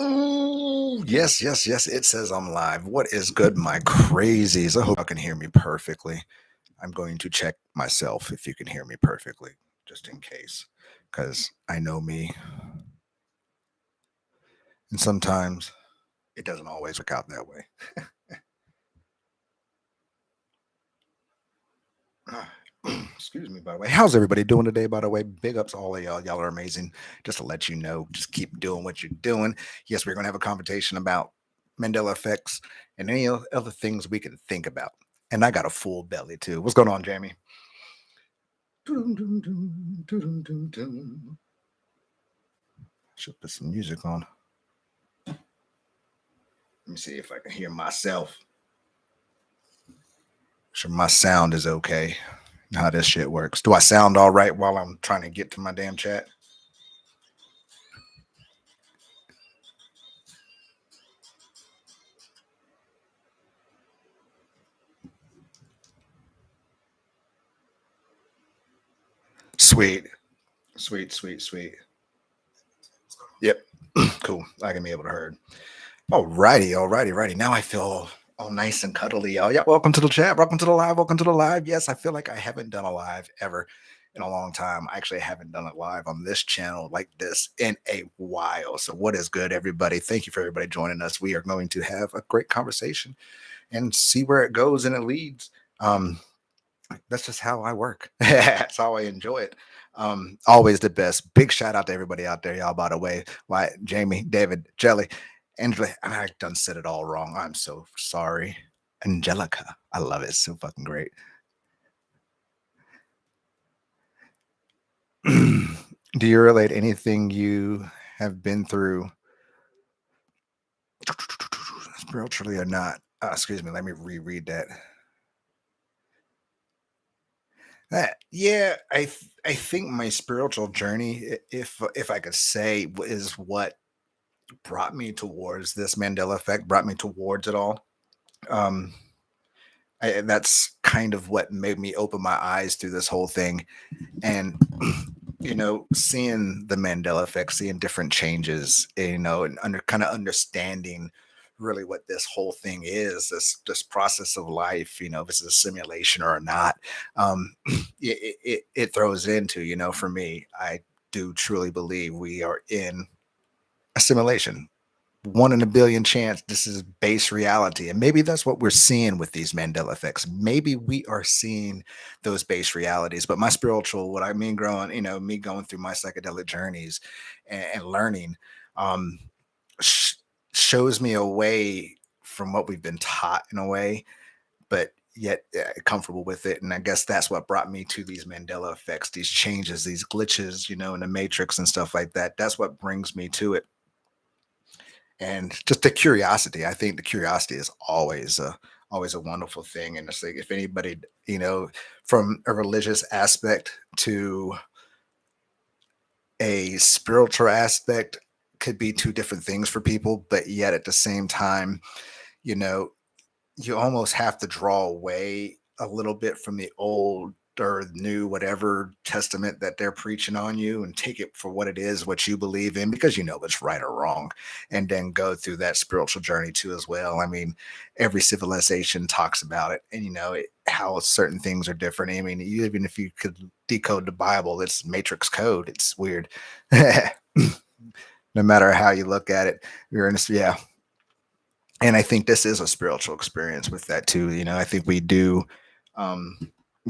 Oh, yes, yes, yes. It says I'm live. What is good, my crazies? I hope you can hear me perfectly. I'm going to check myself if you can hear me perfectly, just in case, because I know me. And sometimes it doesn't always work out that way. Excuse me, by the way. How's everybody doing today, by the way? Big ups, all of y'all. Y'all are amazing. Just to let you know, just keep doing what you're doing. Yes, we're going to have a conversation about Mandela effects and any other things we can think about. And I got a full belly, too. What's going on, Jamie? Should put some music on. Let me see if I can hear myself. Sure, my sound is okay. How this shit works. Do I sound all right while I'm trying to get to my damn chat? Sweet, sweet, sweet, sweet. Yep. Cool. I can be able to heard. Alrighty. Now I feel all nice and cuddly, y'all. Yeah, welcome to the chat. Welcome to the live. Welcome to the live. Yes, I feel like I haven't done a live ever in a long time. I actually haven't done it live on this channel like this in a while. So, what is good, everybody? Thank you for everybody joining us. We are going to have a great conversation and see where it goes and it leads. That's just how I work. That's how I enjoy it. Always the best. Big shout out to everybody out there, y'all. By the way, why Jamie, David, Jelly, Angela. I done said it all wrong. I'm so sorry. Angelica. I love it. It's so fucking great. Do you relate anything you have been through spiritually or not? Excuse me. Let me reread that. Yeah, I think my spiritual journey, if I could say, is what brought me towards this Mandela effect, brought me towards it all. Um, that's kind of what made me open my eyes to this whole thing. And, seeing the Mandela effect, seeing different changes, and kind of understanding really what this whole thing is, this process of life, if it's a simulation or not, it throws into, for me, I do truly believe we are in a simulation, one in a billion chance this is base reality. And maybe that's what we're seeing with these Mandela effects. Maybe we are seeing those base realities. But my spiritual, what I mean growing, me going through my psychedelic journeys and learning, um, sh- shows me a way from what we've been taught in a way, but yet comfortable with it. And I guess that's what brought me to these Mandela effects, these changes, these glitches, in the matrix and stuff like that. That's what brings me to it, and just the curiosity. I think the curiosity is always a wonderful thing. And it's like, if anybody, from a religious aspect to a spiritual aspect, could be two different things for people, but yet at the same time, you know you almost have to draw away a little bit from the old or new whatever testament that they're preaching on you, and take it for what it is, what you believe in, because you know what's right or wrong, and then go through that spiritual journey too as well. I mean, every civilization talks about it, and how certain things are different. I mean, even if you could decode the Bible, it's matrix code. It's weird. No matter how you look at it, you're in this, yeah. And I think this is a spiritual experience with that too. I think we do. Um,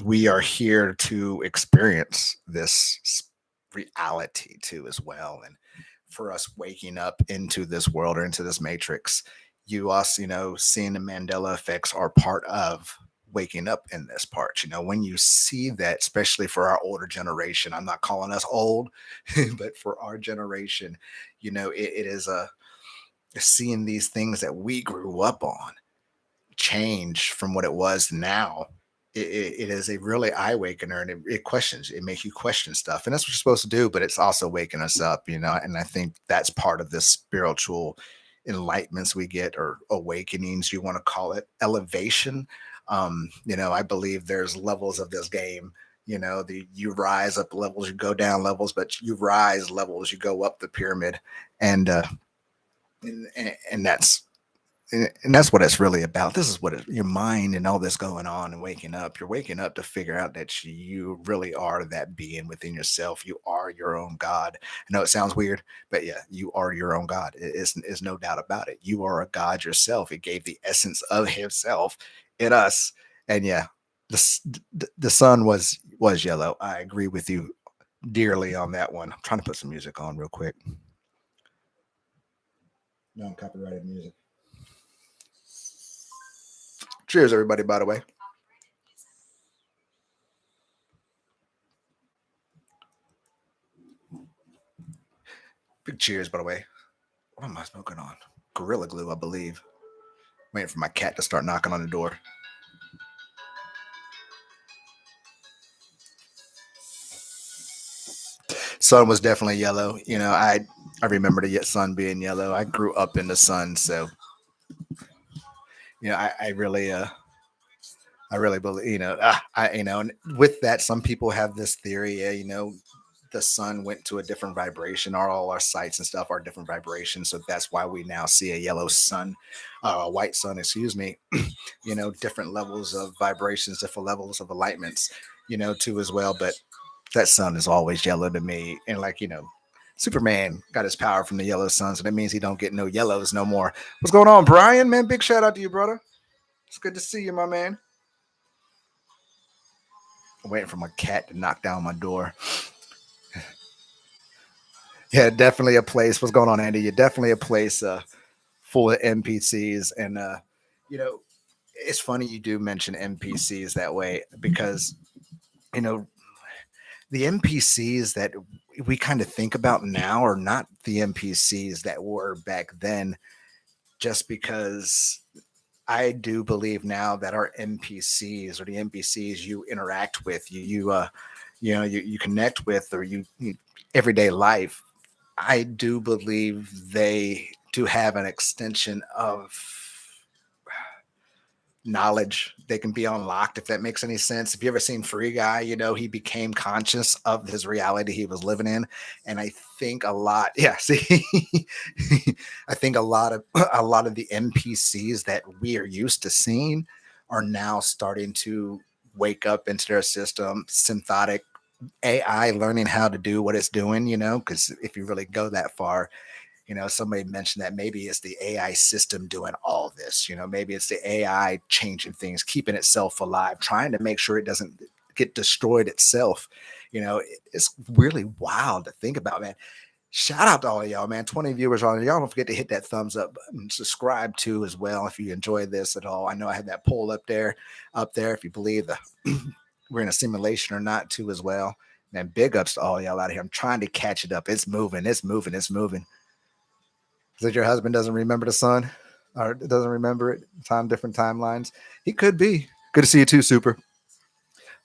we are here to experience this reality too, as well. And for us waking up into this world or into this matrix, us, seeing the Mandela effects are part of waking up in this part. When you see that, especially for our older generation, I'm not calling us old, but for our generation, it is a seeing these things that we grew up on change from what it was now. It is a really eye awakener, and it makes you question stuff, and that's what you're supposed to do. But it's also waking us up, and I think that's part of this spiritual enlightenments we get, or awakenings, you want to call it, elevation. I believe there's levels of this game. You rise up levels, you go down levels, but you rise levels, you go up the pyramid. And And that's what it's really about. This is what your mind and all this going on and waking up. You're waking up to figure out that you really are that being within yourself. You are your own God. I know it sounds weird, but yeah, you are your own God. It's no doubt about it. You are a God yourself. It gave the essence of Himself in us, and yeah, the sun was yellow. I agree with you dearly on that one. I'm trying to put some music on real quick. Non copyrighted music. Cheers, everybody, by the way. Big cheers, by the way. What am I smoking on? Gorilla Glue, I believe. Waiting for my cat to start knocking on the door. Sun was definitely yellow. I remember the sun being yellow. I grew up in the sun, so I really believe, and with that, some people have this theory, the sun went to a different vibration, or all our sights and stuff are different vibrations. So that's why we now see a yellow sun, a white sun, excuse me, different levels of vibrations, different levels of alignments, too, as well. But that sun is always yellow to me. And Superman got his power from the yellow sun. So that means he don't get no yellows no more. What's going on, Brian? Man, big shout out to you, brother. It's good to see you, my man. I'm waiting for my cat to knock down my door. Yeah, definitely a place. What's going on, Andy? You're definitely a place full of NPCs. And, you know, it's funny you do mention NPCs that way because, you know, the NPCs that we kind of think about now are not the NPCs that were back then, just because I do believe now that our NPCs or the NPCs you interact with, you connect with, or you everyday life, I do believe they do have an extension of knowledge. They can be unlocked, if that makes any sense. If you ever seen Free Guy, he became conscious of his reality he was living in. And I think a lot, yeah, see, I think a lot of the NPCs that we are used to seeing are now starting to wake up into their system, synthetic AI learning how to do what it's doing, because if you really go that far, somebody mentioned that maybe it's the AI system doing all this, maybe it's the AI changing things, keeping itself alive, trying to make sure it doesn't get destroyed itself. It's really wild to think about, man. Shout out to all of y'all, man. 20 viewers on y'all. Don't forget to hit that thumbs up button. Subscribe too as well if you enjoy this at all. I know I had that poll up there. If you believe we're in a simulation or not too as well. Man, big ups to all y'all out here. I'm trying to catch it up. It's moving. It's moving. It's moving. Is it your husband doesn't remember the sun or doesn't remember it? Different timelines. He could be. Good to see you too, Super.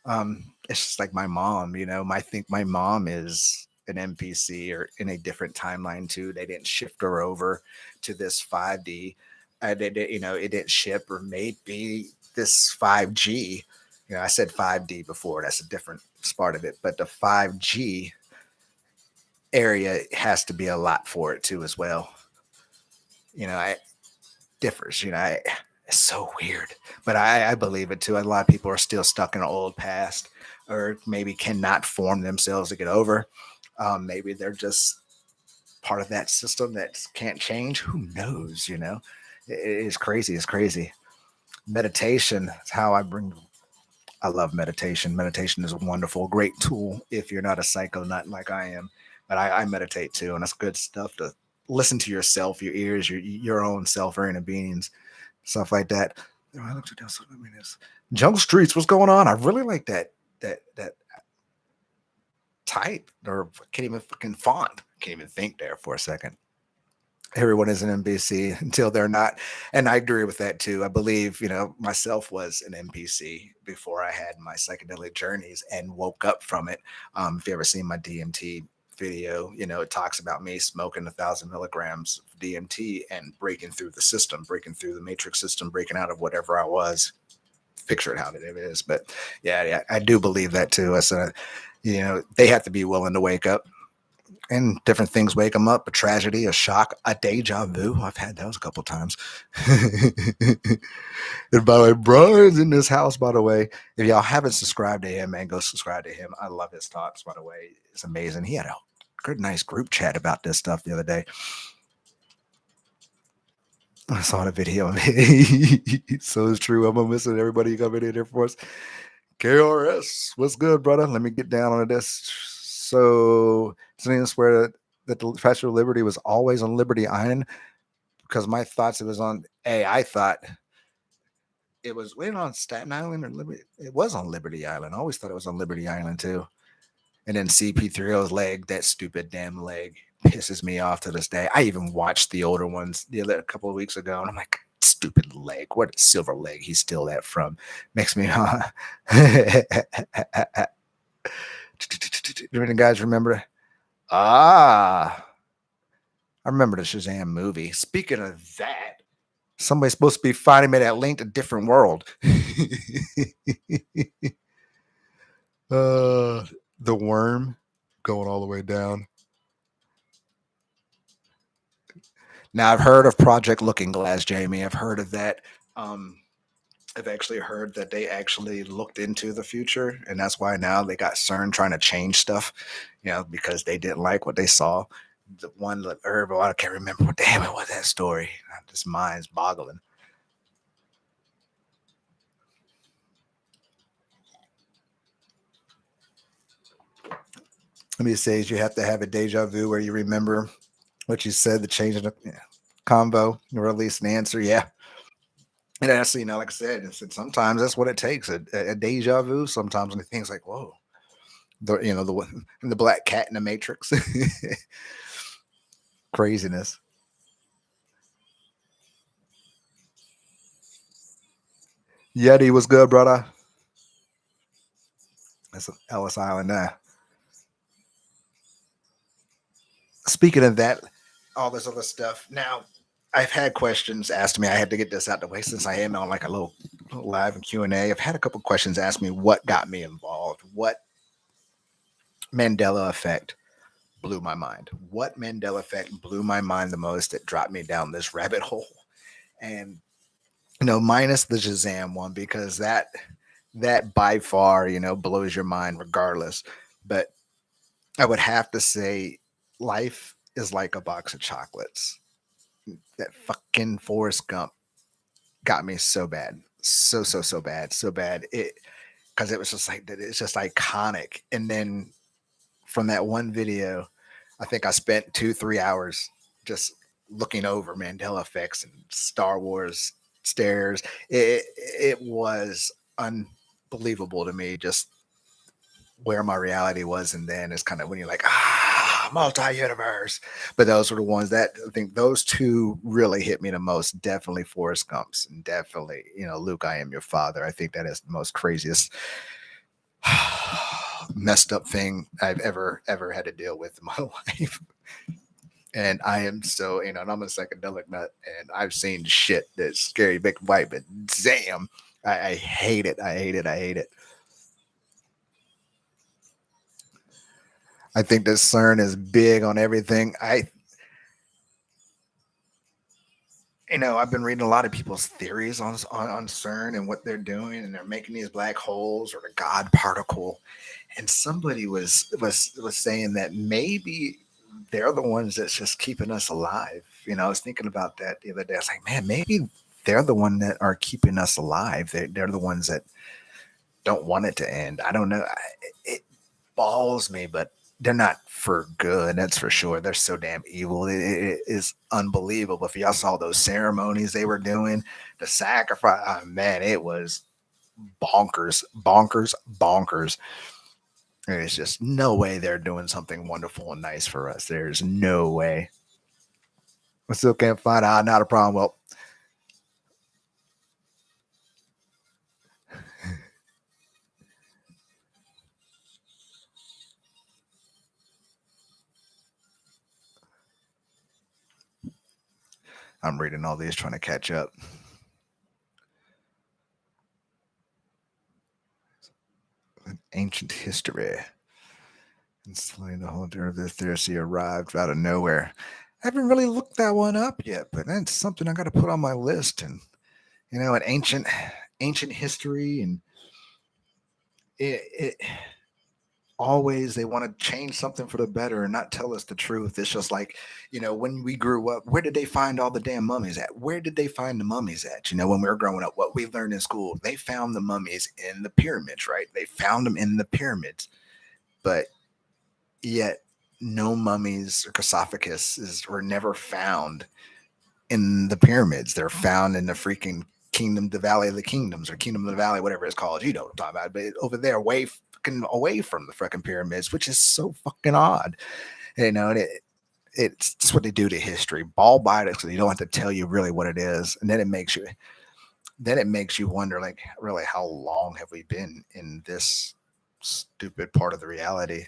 It's just like my mom, I think my mom is an NPC or in a different timeline too. They didn't shift her over to this 5D. It didn't ship, or maybe this 5G. I said 5D before. That's a different part of it. But the 5G area has to be a lot for it too as well. It differs. It's so weird, but I believe it too. A lot of people are still stuck in an old past, or maybe cannot form themselves to get over. Maybe they're just part of that system that can't change. Who knows? It is crazy. It's crazy. Meditation is how I love meditation. Meditation is a wonderful, great tool if you're not a psycho nut like I am. But I meditate too, and that's good stuff to listen to yourself, your ears, your own self, or inner beings, stuff like that. I looked at this. Jungle Streets, what's going on? I really like that type, or can't even fucking font. Can't even think there for a second. Everyone is an NPC until they're not. And I agree with that too. I believe, myself was an NPC before I had my psychedelic journeys and woke up from it. If you ever seen my DMT video, it talks about me smoking 1,000 milligrams of DMT and breaking through the system, breaking through the matrix system, breaking out of whatever I was. Picture it how it is. But yeah, I do believe that too. I said, they have to be willing to wake up. And different things wake them up: a tragedy, a shock, a deja vu. I've had those a couple times. And by the way, Brian's in this house, by the way. If y'all haven't subscribed to him, man, go subscribe to him. I love his talks, by the way. It's amazing. He had a good, nice group chat about this stuff the other day. I saw the video. So it's true. I'm missing everybody coming in there for us. KRS, what's good, brother? Let me get down on this. So, I swear that the Statue of Liberty was always on Liberty Island, because my thoughts it was on. Hey, I thought it was wait on Staten Island or Liberty. It was on Liberty Island. I always thought it was on Liberty Island too. And then CP3O's leg, that stupid damn leg, pisses me off to this day. I even watched the older ones a couple of weeks ago, and I'm like, stupid leg. What silver leg he's still that from? Makes me. Do any guys remember? I remember the Shazam movie. Speaking of that, somebody's supposed to be finding me that link to different world. The worm going all the way down. Now I've heard of Project Looking Glass, Jamie. I've heard of that. I've actually heard that they actually looked into the future, and that's why now they got CERN trying to change stuff, because they didn't like what they saw. The one that herbal, I can't remember what damn it was that story. This mind's boggling. Let me say, you have to have a deja vu where you remember what you said, the change in the convo, or at least an answer. Yeah. And actually, like I said, sometimes that's what it takes, a deja vu. Sometimes when things like, whoa, the black cat in the Matrix, craziness. Yeti was good, brother. That's Ellis Island there. Speaking of that, all this other stuff. Now, I've had questions asked me. I had to get this out the way since I am on like a little live Q&A. I've had a couple questions asked me what got me involved. What Mandela Effect blew my mind? What Mandela Effect blew my mind the most that dropped me down this rabbit hole? And minus the Shazam one, because that by far, blows your mind regardless. But I would have to say life is like a box of chocolates. That fucking Forrest Gump got me so bad. So bad. So bad. Because it was just like that. It's just iconic. And then from that one video, I think I spent 2-3 hours just looking over Mandela Effects and Star Wars stairs. It was unbelievable to me, just where my reality was. And then it's kind of when you're like, multi-universe. But those were the ones that I think those two really hit me the most. Definitely Forrest Gump's, and definitely, Luke, I am your father. I think that is the most craziest messed up thing I've ever had to deal with in my life. And I am so, and I'm a psychedelic nut, and I've seen shit that's scary, big white, but damn, I hate it. I hate it. I hate it. I think that CERN is big on everything. I've been reading a lot of people's theories on CERN and what they're doing, and they're making these black holes or the God particle. And somebody was saying that maybe they're the ones that's just keeping us alive. I was thinking about that the other day. I was like, man, maybe they're the one that are keeping us alive. They're the ones that don't want it to end. I don't know. It balls me, but they're not for good. That's for sure. They're so damn evil. It is unbelievable. If y'all saw those ceremonies they were doing, the sacrifice, oh, man, it was bonkers, bonkers, bonkers. There's just no way they're doing something wonderful and nice for us. There's no way. I still can't find out. Not a problem. Well, I'm reading all these, trying to catch up. Ancient history. Explain the whole the theory arrived out of nowhere. I haven't really looked that one up yet, but that's something I got to put on my list. And an ancient history, and it always they want to change something for the better and not tell us the truth. It's just like, when we grew up, where did they find all the damn mummies at? Where did they find the mummies at? When we were growing up, what we learned in school, they found the mummies in the pyramids, right? They found them in the pyramids, but yet no mummies or sarcophaguses were never found in the pyramids. They're found in the freaking kingdom, the Valley of the Kingdoms, or Kingdom of the Valley, whatever it's called. You know what I'm talking about. But over there, way fucking away from the freaking pyramids, which is so fucking odd. And it's just what they do to history. Ball bites, so you don't have to tell you really what it is, and then it makes you wonder, like, really, how long have we been in this stupid part of the reality?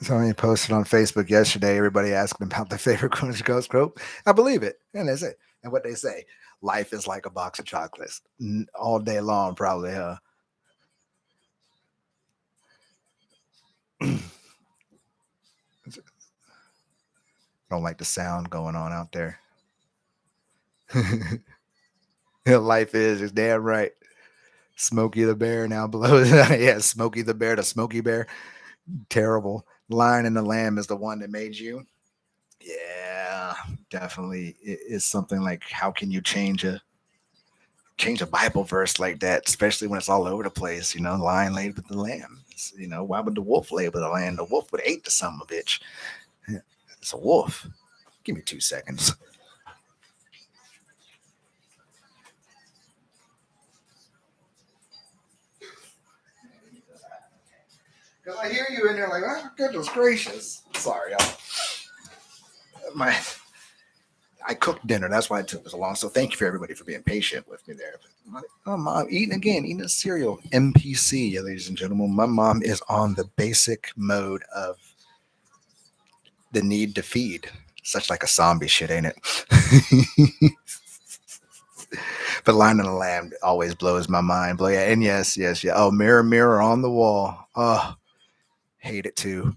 Somebody posted on Facebook yesterday, everybody asking about their favorite ghost quote. I believe it. And that's it. And what they say, life is like a box of chocolates all day long, probably, huh? Don't like the sound going on out there. Life is damn right. Smokey the Bear now blows. Yeah, Smokey the Bear to Smokey Bear. Terrible. Lion and the Lamb is the one that made you. Yeah, definitely. It is something like, how can you change a Bible verse like that, especially when it's all over the place? Lion laid with the lamb. Why would the wolf lay with the lamb? The wolf would have ate the son of a bitch. Yeah, it's a wolf. Give me 2 seconds. Because I hear you in there like, oh, goodness gracious. Sorry, y'all. My I cooked dinner. That's why it took so long. So thank you for everybody for being patient with me there. Oh, mom, eating a cereal. MPC, ladies and gentlemen. My mom is on the basic mode of the need to feed. Such like a zombie shit, ain't it? But Lion and the Lamb always blows my mind. Yeah, and yes, yes, yeah. Oh, mirror, mirror on the wall. Oh, hate it too.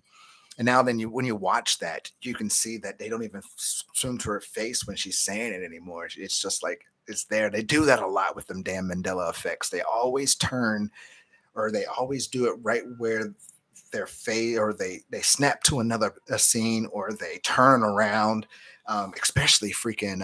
And now then when you watch that, you can see that they don't even swim to her face when she's saying it anymore. It's just like it's there. They do that a lot with them damn Mandela effects. They always turn, or they always do it right where their face, or they snap to another a scene, or they turn around. Especially freaking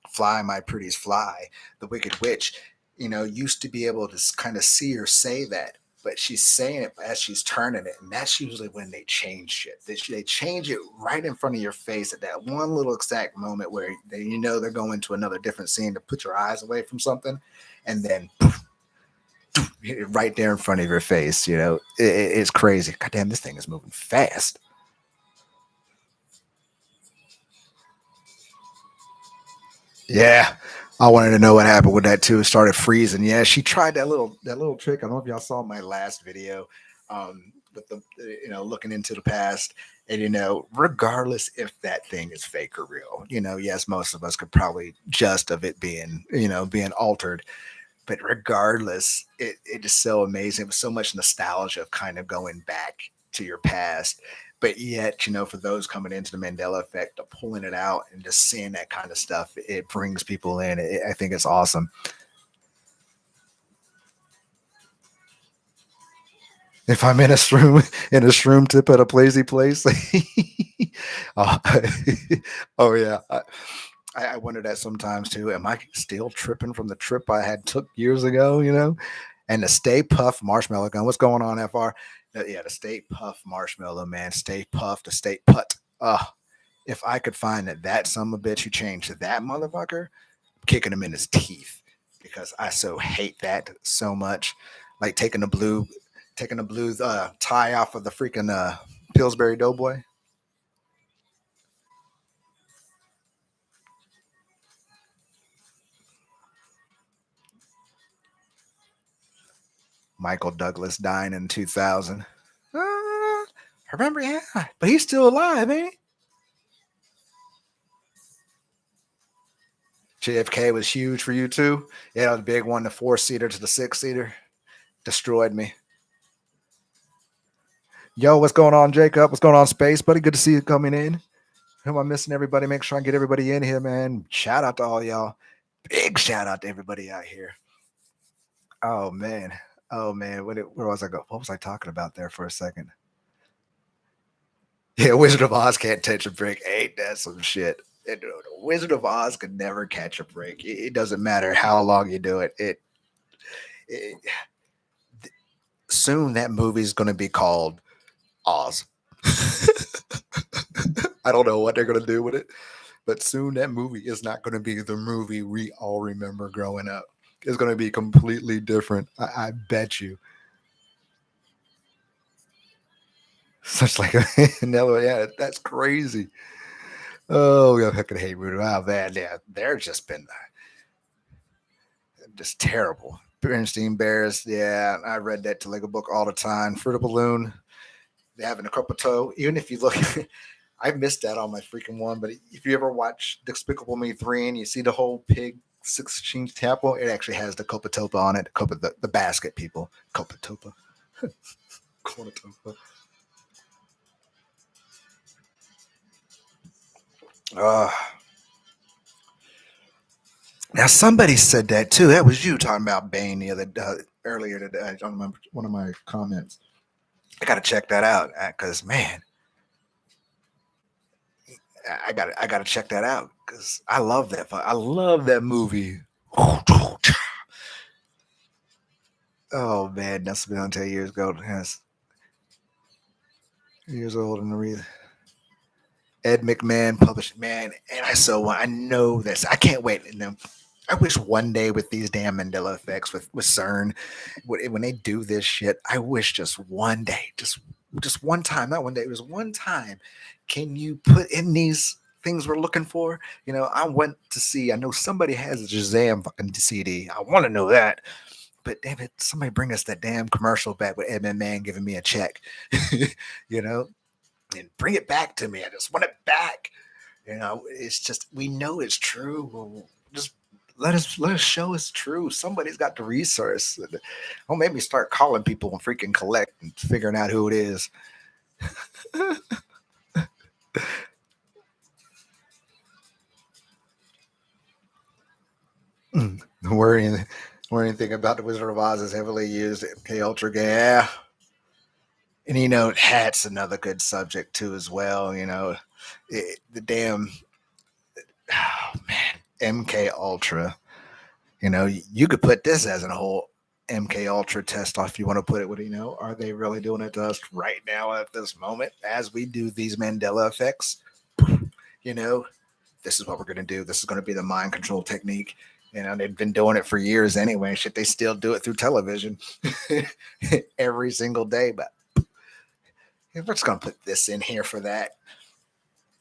Fly My Pretties Fly, the Wicked Witch. Used to be able to kind of see her say that, but she's saying it as she's turning it, and that's usually when they change shit. They change it right in front of your face at that one little exact moment where they're going to another different scene to put your eyes away from something, and then poof, right there in front of your face. It's crazy. God damn, this thing is moving fast. Yeah, I wanted to know what happened with that too. It started freezing. Yeah, she tried that little trick. I don't know if y'all saw my last video, with the looking into the past, and regardless if that thing is fake or real, yes, most of us could probably just of it being altered, but regardless, it is so amazing. It was so much nostalgia of kind of going back to your past. But yet, for those coming into the Mandela effect, of pulling it out and just seeing that kind of stuff, it brings people in. I think it's awesome. If I'm in a shroom tip at a plazy place, oh, oh yeah, I wonder that sometimes too. Am I still tripping from the trip I had took years ago? And the Stay Puff Marshmallow Gun. What's going on, FR? Yeah, the Stay Puff Marshmallow, man. Stay Puff, the Stay Put. If I could find that son of a bitch who changed that motherfucker, kicking him in his teeth, because I so hate that so much. Like taking the blue tie off of the freaking Pillsbury Doughboy. Michael Douglas dying in 2000. I remember, yeah, but he's still alive, ain't he? JFK was huge for you too. Yeah, the big one, the 4-seater to the 6-seater. destroyed me. Yo, what's going on, Jacob? What's going on, Space Buddy? Good to see you coming in. Who am I missing? Everybody, make sure I get everybody in here, man. Shout out to all y'all. Big shout out to everybody out here. Oh man, oh man. Where was I go? What was I talking about there for a second? Yeah, Wizard of Oz can't catch a break. Ain't that some shit? The Wizard of Oz can never catch a break. It doesn't matter how long you do it. It soon that movie's going to be called Oz. I don't know what they're going to do with it, but soon that movie is not going to be the movie we all remember growing up. It's going to be completely different. I bet you. Such like another, yeah, that's crazy. Oh, yeah, I fucking hate Rudy. Wow, man, yeah, they're just been just terrible. Bernstein Bears, yeah, I read that to like a book all the time. Fruit of Balloon, they having a cup of toe. Even if you look, I missed that on my freaking one. But if you ever watch Despicable Me 3 and you see the whole pig 16 temple, it actually has the Copatopa on it. The basket people. Copatopa. Cornatopa. Now somebody said that too. That was you talking about Bane the other earlier today on one of my comments. I got to check that out because man, I got to check that out because I love that. I love that movie. Oh man, that's been on 10 years ago. Yes, years old and read. Ed McMahon published, man, and I know this. I can't wait. And I wish one day with these damn Mandela effects with CERN, when they do this shit, I wish just one day, just one time, not one day, it was one time. Can you put in these things we're looking for? You know, I went to see. I know somebody has a Shazam fucking CD. I want to know that. But damn it, somebody bring us that damn commercial back with Ed McMahon giving me a check. You know, and bring it back to me. I just want it back. You know, it's just we know it's true. Just let us show it's true. Somebody's got the resource. Don't make me start calling people and freaking collect and figuring out who it is. Worrying anything about the Wizard of Oz is heavily used at K Ultra. Yeah. And you know, hat's another good subject too, as well. You know, the damn oh man, MK Ultra. You know, you could put this as a whole MK Ultra test off if you want to put it with, you know, are they really doing it to us right now at this moment as we do these Mandela effects? You know, this is what we're going to do. This is going to be the mind control technique. You know, they've been doing it for years anyway. Shit, they still do it through television every single day. But we're just going to put this in here for that.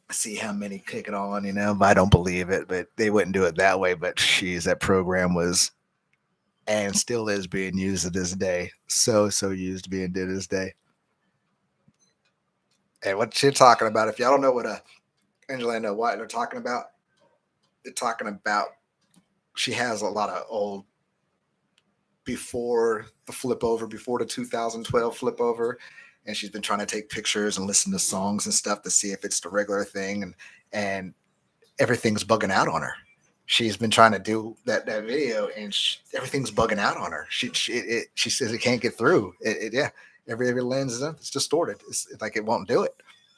See how many kick it on, you know. But I don't believe it, but they wouldn't do it that way. But geez, that program was and still is being used to this day. So used being to this day. And what you're talking about, if y'all don't know what Angelina White they're talking about, they're talking about she has a lot of old before the flip over, before the 2012 flip over, and she's been trying to take pictures and listen to songs and stuff to see if it's the regular thing, and everything's bugging out on her. She's been trying to do that video, and everything's bugging out on her. She says it can't get through. Yeah, every lens is up. It's distorted. It's like it won't do it.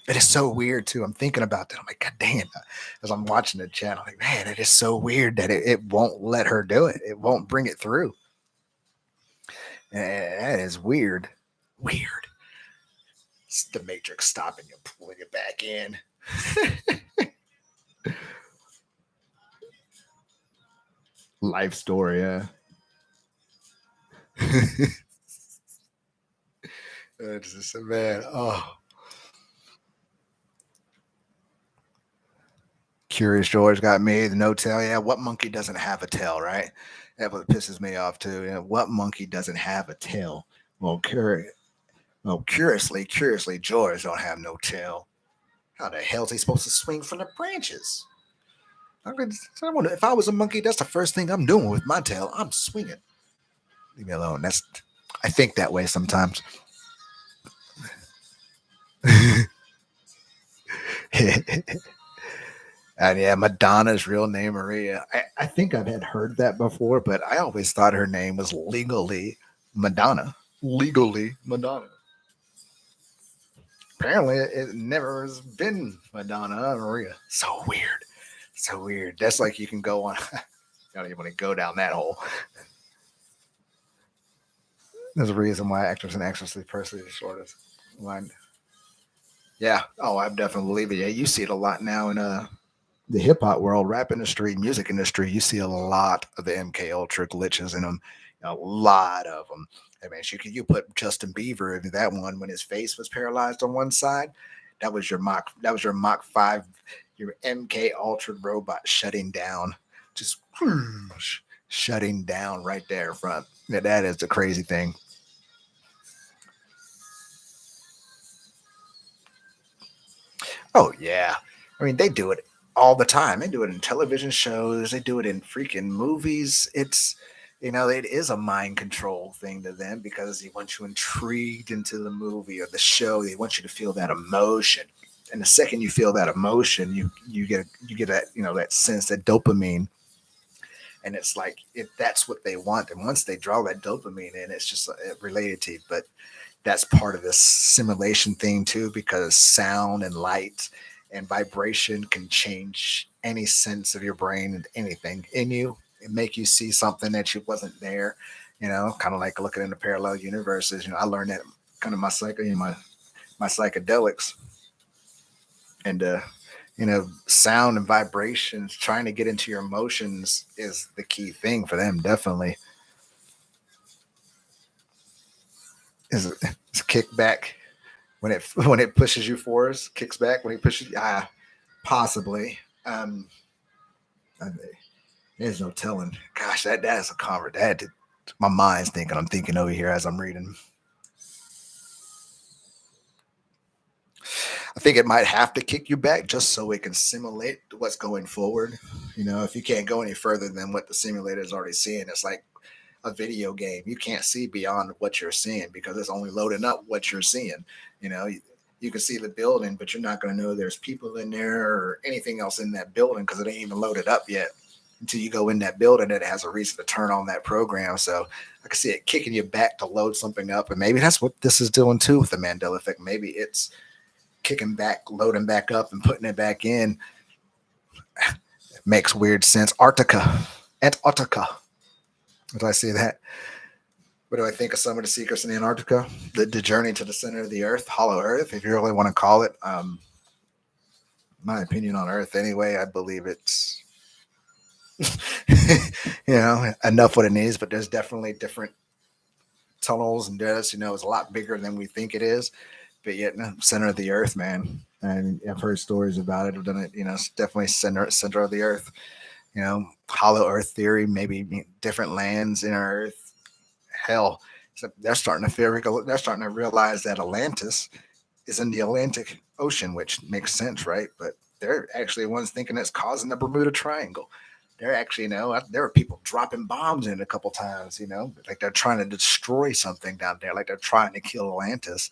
It is so weird too. I'm thinking about that. I'm like, God damn! As I'm watching the channel, I'm like, man, it is so weird that it won't let her do it. It won't bring it through. And that is weird. Weird. It's the Matrix stopping you, pulling it back in. Life story, yeah. It's just a man. Oh. Curious George got me. The no tail. Yeah, what monkey doesn't have a tail, right? That what pisses me off too. You know, what monkey doesn't have a tail? Well, curiously, George don't have no tail. How the hell is he supposed to swing from the branches? I wonder if I was a monkey, that's the first thing I'm doing with my tail. I'm swinging. Leave me alone. I think that way sometimes. And yeah, Madonna's real name, Maria. I think I've had heard that before, but I always thought her name was legally Madonna. Legally Madonna. Apparently, it never has been Madonna Maria. So weird. So weird. That's like you can go on. I don't even want to go down that hole. There's a reason why actors and actresses personally disorders. When, yeah. Oh, I definitely believe it. Yeah, you see it a lot now in the hip hop world, rap industry, music industry, you see a lot of the MK Ultra glitches in them. A lot of them. I mean, you put Justin Bieber in that one when his face was paralyzed on one side. That was your Mach. That was your Mach 5, your MK Ultra robot shutting down, just shutting down right there in front. Yeah, that is the crazy thing. Oh yeah, I mean they do it all the time. They do it in television shows. They do it in freaking movies. It's it is a mind control thing to them because they want you intrigued into the movie or the show. They want you to feel that emotion. And the second you feel that emotion, you get that that sense, that dopamine, and it's like that's what they want. And once they draw that dopamine in, it's just related to. But that's part of this simulation thing too, because sound and light and vibration can change any sense of your brain and anything in you and make you see something that you wasn't there. Kind of like looking into parallel universes. I learned that kind of my psychedelics, and sound and vibrations. Trying to get into your emotions is the key thing for them. Definitely is kickback when it pushes you forward, kicks back when he pushes. Possibly. There's no telling. Gosh, that's a convert. My mind's thinking. I'm thinking over here as I'm reading. I think it might have to kick you back just so it can simulate what's going forward. If you can't go any further than what the simulator is already seeing, it's like a video game. You can't see beyond what you're seeing because it's only loading up what you're seeing. You can see the building, but you're not going to know there's people in there or anything else in that building because it ain't even loaded up yet until you go in that building. It has a reason to turn on that program. So I can see it kicking you back to load something up. And maybe that's what this is doing too with the Mandela effect. Maybe it's kicking back, loading back up and putting it back in. It makes weird sense. Antarctica. Did I see that? What do I think of some of the secrets in Antarctica? The journey to the center of the Earth, Hollow Earth, if you really want to call it. My opinion on Earth, anyway, I believe it's enough what it needs, but there's definitely different tunnels and this. It's a lot bigger than we think it is. But yet, no, center of the Earth, man. And I've heard stories about it. I've done it. It's definitely center of the Earth. Hollow Earth theory, maybe different lands in Earth. Hell, so they're starting to realize that Atlantis is in the Atlantic Ocean, which makes sense, right? But they're actually the ones thinking it's causing the Bermuda Triangle. They're actually, there are people dropping bombs in a couple times, like they're trying to destroy something down there, like they're trying to kill Atlantis,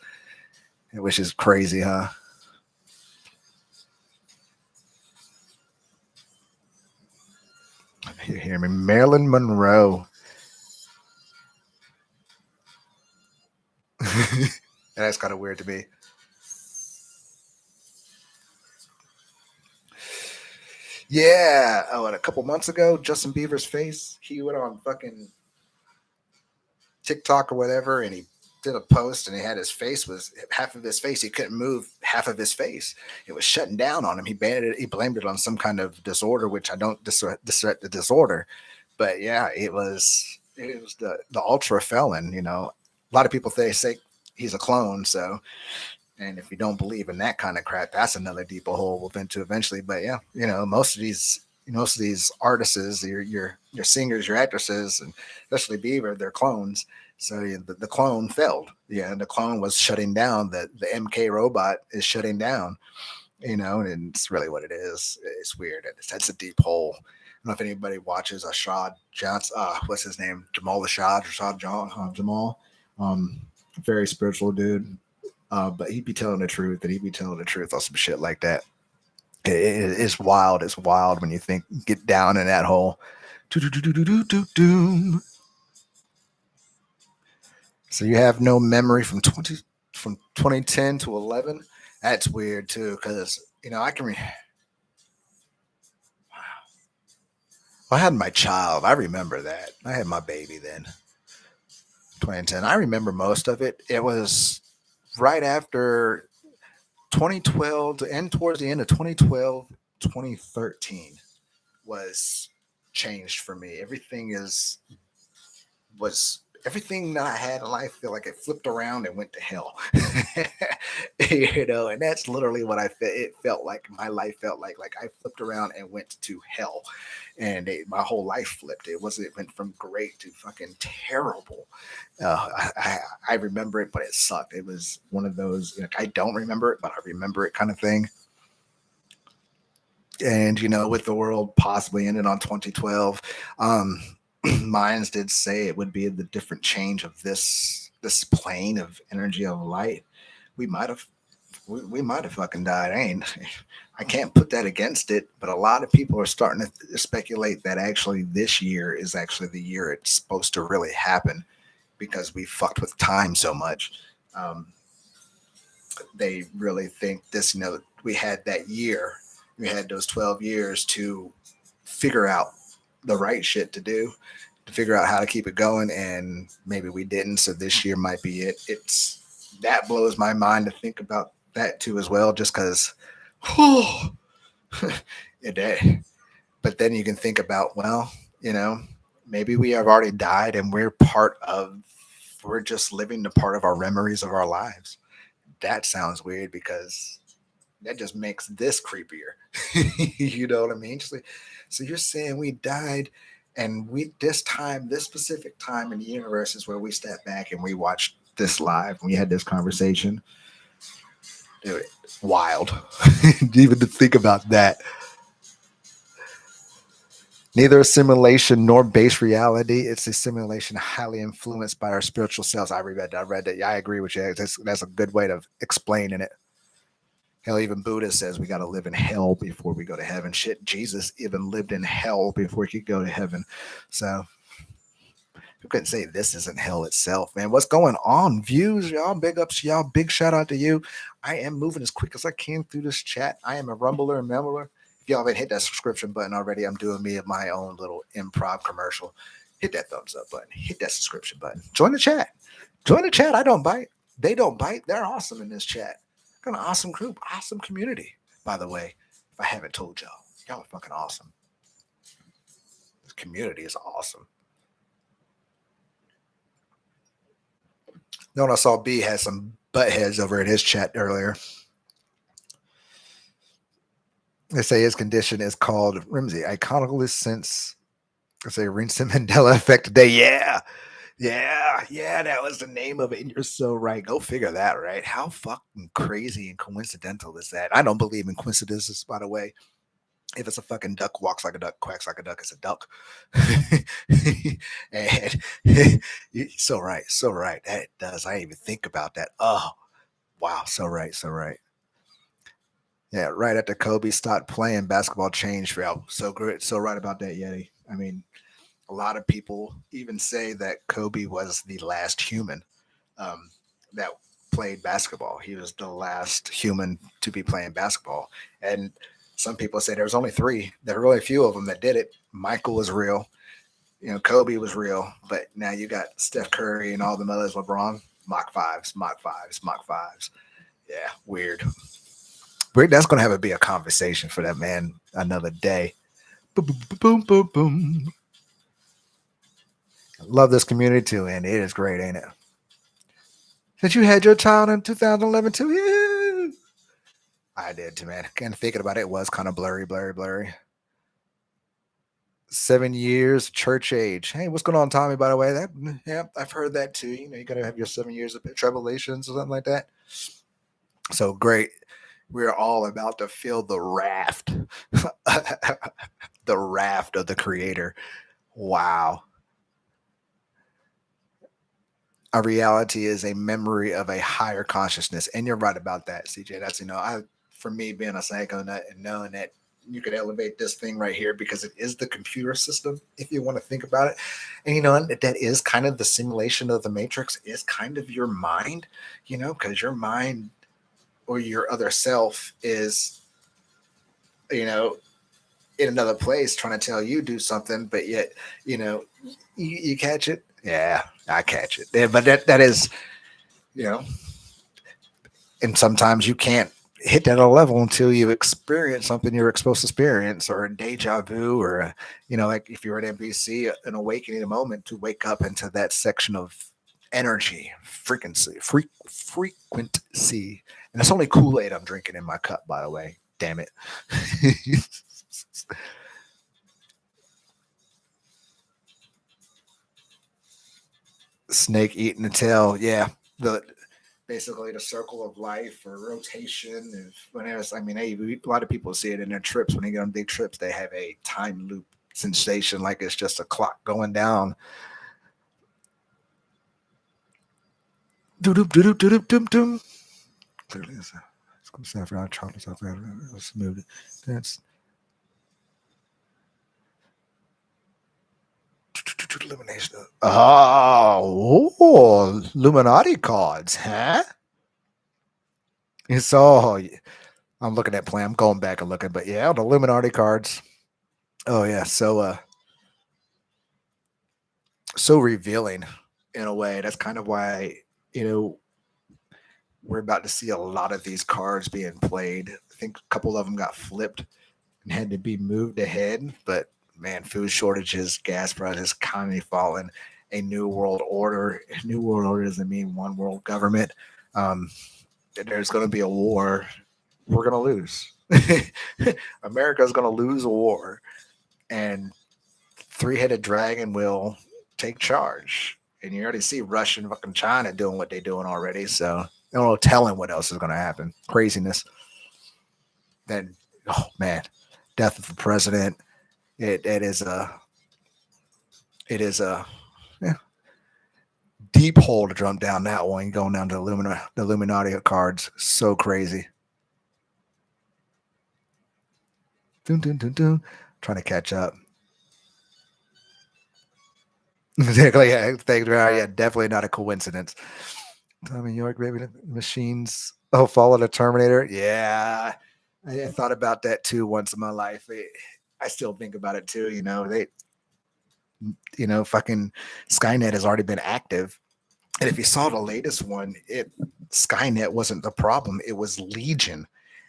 which is crazy, huh? You hear me? Marilyn Monroe. That's kind of weird to me. Yeah. Oh, and a couple months ago, Justin Bieber's face, he went on fucking TikTok or whatever, and he did a post, and he had his face was half of his face. He couldn't move half of his face. It was shutting down on him. He banned it. He blamed it on some kind of disorder, which I don't discredit the disorder, but yeah, it was the ultra felon. A lot of people say he's a clone. So, and if you don't believe in that kind of crap, that's another deeper hole we'll into eventually. But yeah, most of these artists, your singers, your actresses, and especially Bieber, they're clones. So yeah, the clone failed. Yeah, and the clone was shutting down. The MK robot is shutting down. And it's really what it is. It's weird. That's a deep hole. I don't know if anybody watches Ashad Johnson. What's his name? Jamal Ashad, Rashad John, Jamal. Um, very spiritual dude. But he'd be telling the truth, and he'd be telling the truth on some shit like that. It's wild. It's wild when you think get down in that hole. So you have no memory from 2010 to 11. That's weird too, because I can. I had my child. I remember that. I had my baby then. 2010. I remember most of it. It was right after 2012 and towards the end of 2012, 2013 was changed for me. Everything that I had in life feel like it flipped around and went to hell. And that's literally what I felt. It felt like my life felt like I flipped around and went to hell, and my whole life flipped. It went from great to fucking terrible. I remember it, but it sucked. It was one of those I don't remember it, but I remember it kind of thing. And with the world possibly ended on 2012, um, Mayans did say it would be the different change of this plane of energy of light. We might have we might have fucking died. I can't put that against it, but a lot of people are starting to speculate that actually this year is actually the year it's supposed to really happen because we fucked with time so much. Um, they really think this, we had that year, we had those 12 years to figure out the right shit to do, to figure out how to keep it going, and maybe we didn't. So this year might be it. That blows my mind to think about that too as well, just because it did. But then you can think about, well, maybe we have already died and we're just living the part of our memories of our lives. That sounds weird because that just makes this creepier. You know what I mean? So you're saying we died, and this specific time in the universe is where we step back and we watched this live. And we had this conversation. Dude, wild. Even to think about that. Neither a simulation nor base reality. It's a simulation highly influenced by our spiritual selves. I read that. Yeah, I agree with you. That's a good way of explaining it. Hell, even Buddha says we got to live in hell before we go to heaven. Shit, Jesus even lived in hell before he could go to heaven. So you couldn't say this isn't hell itself, man. What's going on? Views, y'all. Big ups, y'all. Big shout out to you. I am moving as quick as I can through this chat. I am a rumbler and meddler. If y'all haven't hit that subscription button already, I'm doing my own little improv commercial. Hit that thumbs up button. Hit that subscription button. Join the chat. Join the chat. I don't bite. They don't bite. They're awesome in this chat. Got an awesome group, awesome community. By the way, if I haven't told y'all are fucking awesome. This community is awesome. Note I saw B had some butt heads over in his chat earlier. They say his condition is called Rimsey, iconically since I say Rinse Mandela Effect today. Yeah, that was the name of it. And you're so right. Go figure that, right? How fucking crazy and coincidental is that? I don't believe in coincidences, by the way. If it's a fucking duck walks like a duck, quacks like a duck, it's a duck. And you're so right, so right. That does. I didn't even think about that. Oh, wow, so right, so right. Yeah, right after Kobe stopped playing, basketball changed for you. So great, so right about that, Yeti. I mean, a lot of people even say that Kobe was the last human um, that played basketball. He was the last human to be playing basketball. And some people say there was only three. There were really few of them that did it. Michael was real. Kobe was real. But now you got Steph Curry and all the others, LeBron, Mach 5s, Mach 5s, Mach 5s. Yeah, weird. That's going to have to be a conversation for that, man, another day. Boom, boom, boom, boom, boom. Love this community too, and it is great, ain't it? Since you had your child in 2011 too, yeah. I did too, man. Kind of thinking about it, was kind of blurry. 7 years, church age. Hey, what's going on, Tommy? By the way, yeah, I've heard that too. You got to have your 7 years of tribulations or something like that. So great. We're all about to feel the raft, the raft of the Creator. Wow. A reality is a memory of a higher consciousness. And you're right about that, CJ. That's, I, for me being a psycho nut and knowing that you could elevate this thing right here because it is the computer system, if you want to think about it. And, that is kind of the simulation of the Matrix, is kind of your mind, because your mind or your other self is, you know, in another place trying to tell you do something, but yet, you catch it. Yeah, I catch it. Yeah, but that is, you know, and sometimes you can't hit that level until you experience something you're supposed to experience, or a deja vu, or like if you're at NBC, an awakening, a moment to wake up into that section of energy, frequency. And it's only Kool-Aid I'm drinking in my cup, by the way. Damn it. Snake eating the tail. Yeah. The basically the circle of life, or rotation. And whenever, I mean, hey, a lot of people see it in their trips. When they get on big trips, they have a time loop sensation, like it's just a clock going down. Doop doop doop doop doop doop. Clearly, it's going to sound for our chocolate stuff. Let's move it. That's elimination. Oh, Illuminati cards, huh? It's all. I'm looking at plan. I'm going back and looking, but yeah, the Illuminati cards. Oh yeah, so revealing in a way. That's kind of why you know we're about to see a lot of these cards being played. I think a couple of them got flipped and had to be moved ahead, but man, food shortages, gas prices, economy falling, a new world order. A new world order doesn't mean one world government. Um, there's going to be a war. We're going to lose. America's going to lose a war, and three-headed dragon will take charge. And you already see Russia and fucking China doing what they're doing already. So no telling what else is going to happen. Craziness. Then, oh man, death of the president. It is a yeah, deep hole to jump down that one. Going down to the Illuminati cards. So crazy. Dun, dun, dun, dun. Trying to catch up. Exactly. Yeah, yeah, definitely not a coincidence. Tommy York, baby, machines. Oh, follow the Terminator. Yeah, I thought about that too once in my life. I still think about it too. Fucking Skynet has already been active, and if you saw the latest one, Skynet wasn't the problem. It was Legion.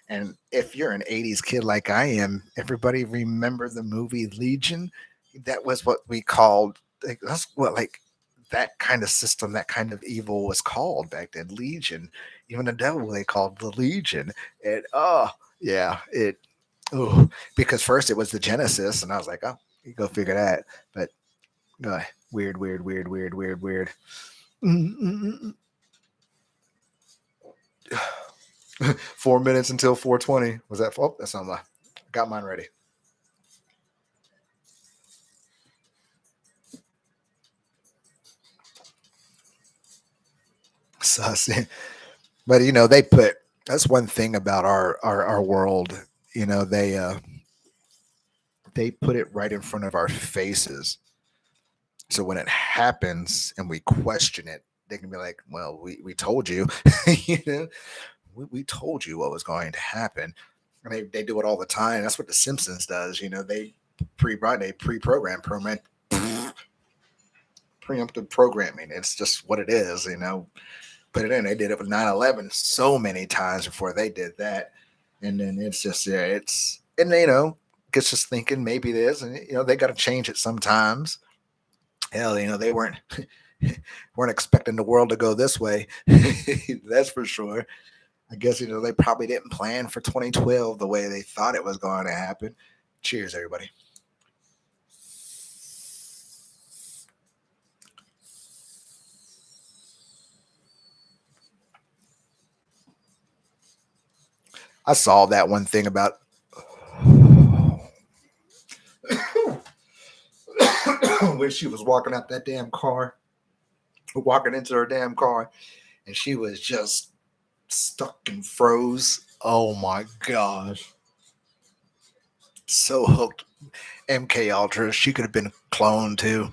And if you're an 80s kid like I am, everybody remember the movie Legion? That was what we called, like, that's what, like, that kind of system, that kind of evil was called back then, Legion. Even the devil they called the Legion. And oh yeah, because first it was the Genesis, and I was like, oh, you go figure that. But weird, weird, weird, weird, weird, weird. 4 minutes until 4:20. Was that? Oh, that's not my. Got mine ready. Sus. But they put, that's one thing about our world. They put it right in front of our faces. So when it happens and we question it, they can be like, "Well, we told you, you know, we told you what was going to happen." And they do it all the time. That's what The Simpsons does. They pre-program preemptive programming. It's just what it is. Put it in. They did it with 9/11 so many times before they did that, and then it's just, yeah, it's, and gets us thinking maybe it is, and they got to change it sometimes. Hell, they weren't expecting the world to go this way. That's for sure. I guess they probably didn't plan for 2012 the way they thought it was going to happen. Cheers, everybody. I saw that one thing about when she was walking out that damn car. walking into her damn car, and she was just stuck and froze. Oh my gosh. So hooked. MK Ultra. She could have been cloned too.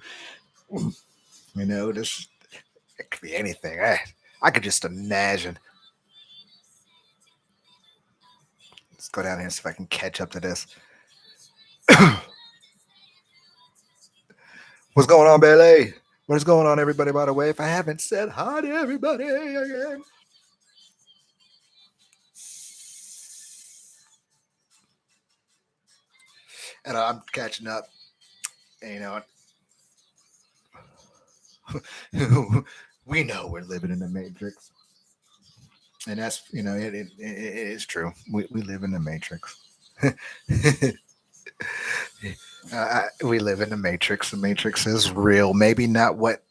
You know, this it could be anything. I could just imagine. Let's go down here and see if I can catch up to this. What's going on, Bailey? What is going on, everybody? By the way, if I haven't said hi to everybody again. And I'm catching up. And, we know we're living in the matrix, and that's it is true. We live in the matrix. We live in the matrix. The matrix is real. Maybe not what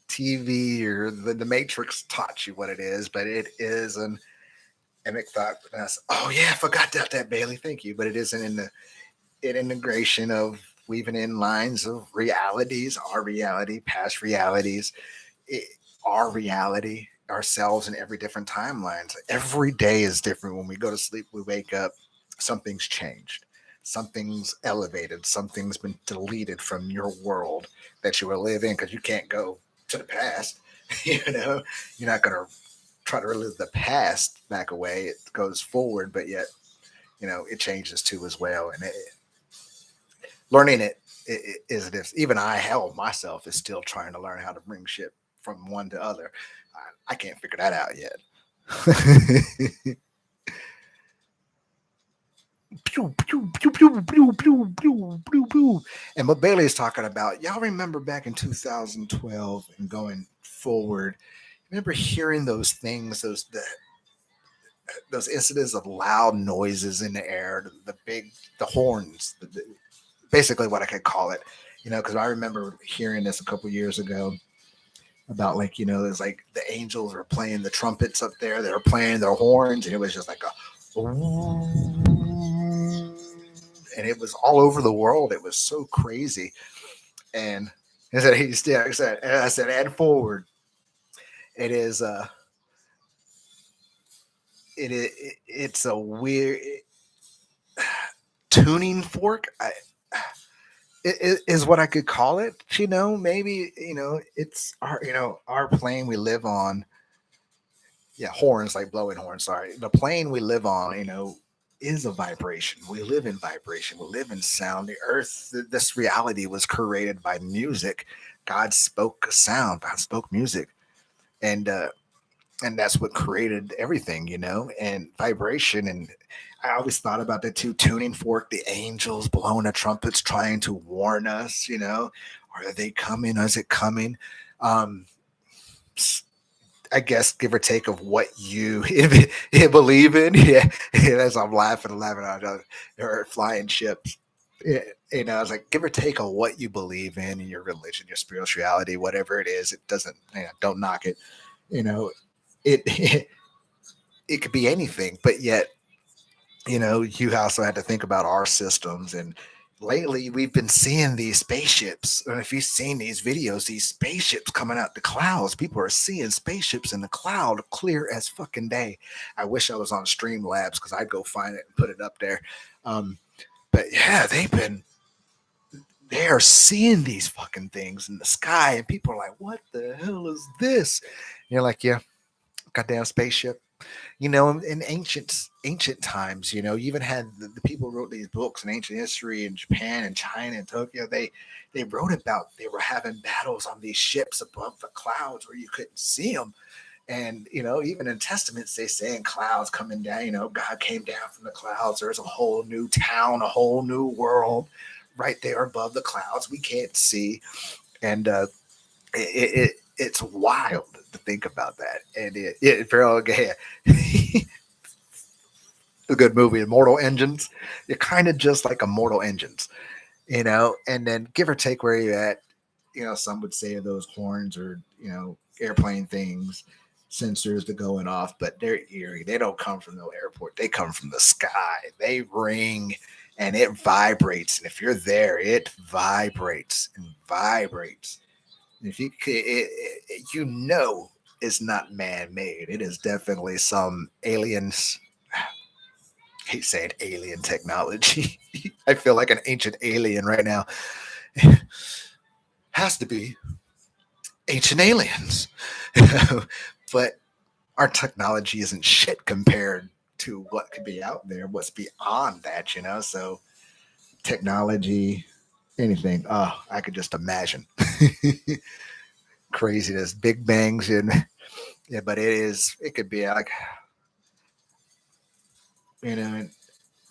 TV or the matrix taught you what it is, but it is an Emic thought. Oh yeah, I forgot that Bailey. Thank you. But it isn't in the integration of weaving in lines of realities, our reality, past realities, it, our reality, ourselves in every different timelines. Every day is different. When we go to sleep, we wake up, something's changed. Something's elevated. Something's been deleted from your world that you were living because you can't go to the past. You're not going to try to relive the past back away. It goes forward, but yet, it changes too as well. And learning it is this. Even hell, myself is still trying to learn how to bring shit from one to other. I can't figure that out yet. Pew, pew, pew, pew, pew, pew, pew, pew, pew. And what Bailey is talking about, y'all remember back in 2012 and going forward, remember hearing those things, those incidents of loud noises in the air, the horns, basically what I could call it, because I remember hearing this a couple years ago about it's like the angels were playing the trumpets up there, they were playing their horns, and it was just like and it was all over the world. It was so crazy. And I said, and forward. It is it's a weird tuning fork. It is what I could call it. Maybe it's our plane we live on. Yeah, horns, like blowing horns. Sorry, the plane we live on. Is a vibration. We live in vibration. We live in sound. The earth, this reality was created by music. God spoke sound. God spoke music, and that's what created everything. And vibration. And I always thought about the two tuning fork, the angels blowing the trumpets, trying to warn us. Are they coming? Is it coming? Um, I guess give or take of what you believe in. Yeah, as I'm laughing out or flying ships. Yeah, I was like, give or take on what you believe in your religion, your spirituality, whatever it is. It doesn't. Don't knock it. It it could be anything, but yet you also had to think about our systems. And lately we've been seeing these spaceships. And if you've seen these videos, these spaceships coming out the clouds, people are seeing spaceships in the cloud clear as fucking day. I wish I was on Streamlabs because I'd go find it and put it up there. But yeah, they are seeing these fucking things in the sky, and people are like, what the hell is this? And you're like, yeah, goddamn spaceship. In ancient times, you even had the people who wrote these books in ancient history in Japan and China and Tokyo. They wrote about they were having battles on these ships above the clouds where you couldn't see them. And even in testaments they say in clouds coming down. God came down from the clouds. There's a whole new town, a whole new world right there above the clouds we can't see. And it's wild to think about that. And it very okay. A good movie, Immortal Engines. You're kind of just like Immortal Engines, and then give or take where you're at, some would say those horns or, airplane things, sensors that going off, but they're eerie. They don't come from no airport. They come from the sky. They ring and it vibrates. And if you're there, it vibrates and vibrates. If you could, you know, it's not man-made. It is definitely some aliens. I hate saying alien technology. I feel like an ancient alien right now. Has to be ancient aliens. But our technology isn't shit compared to what could be out there, what's beyond that, you know? So technology, anything. Oh, I could just imagine. Craziness, big bangs, and yeah, but it could be like, you know,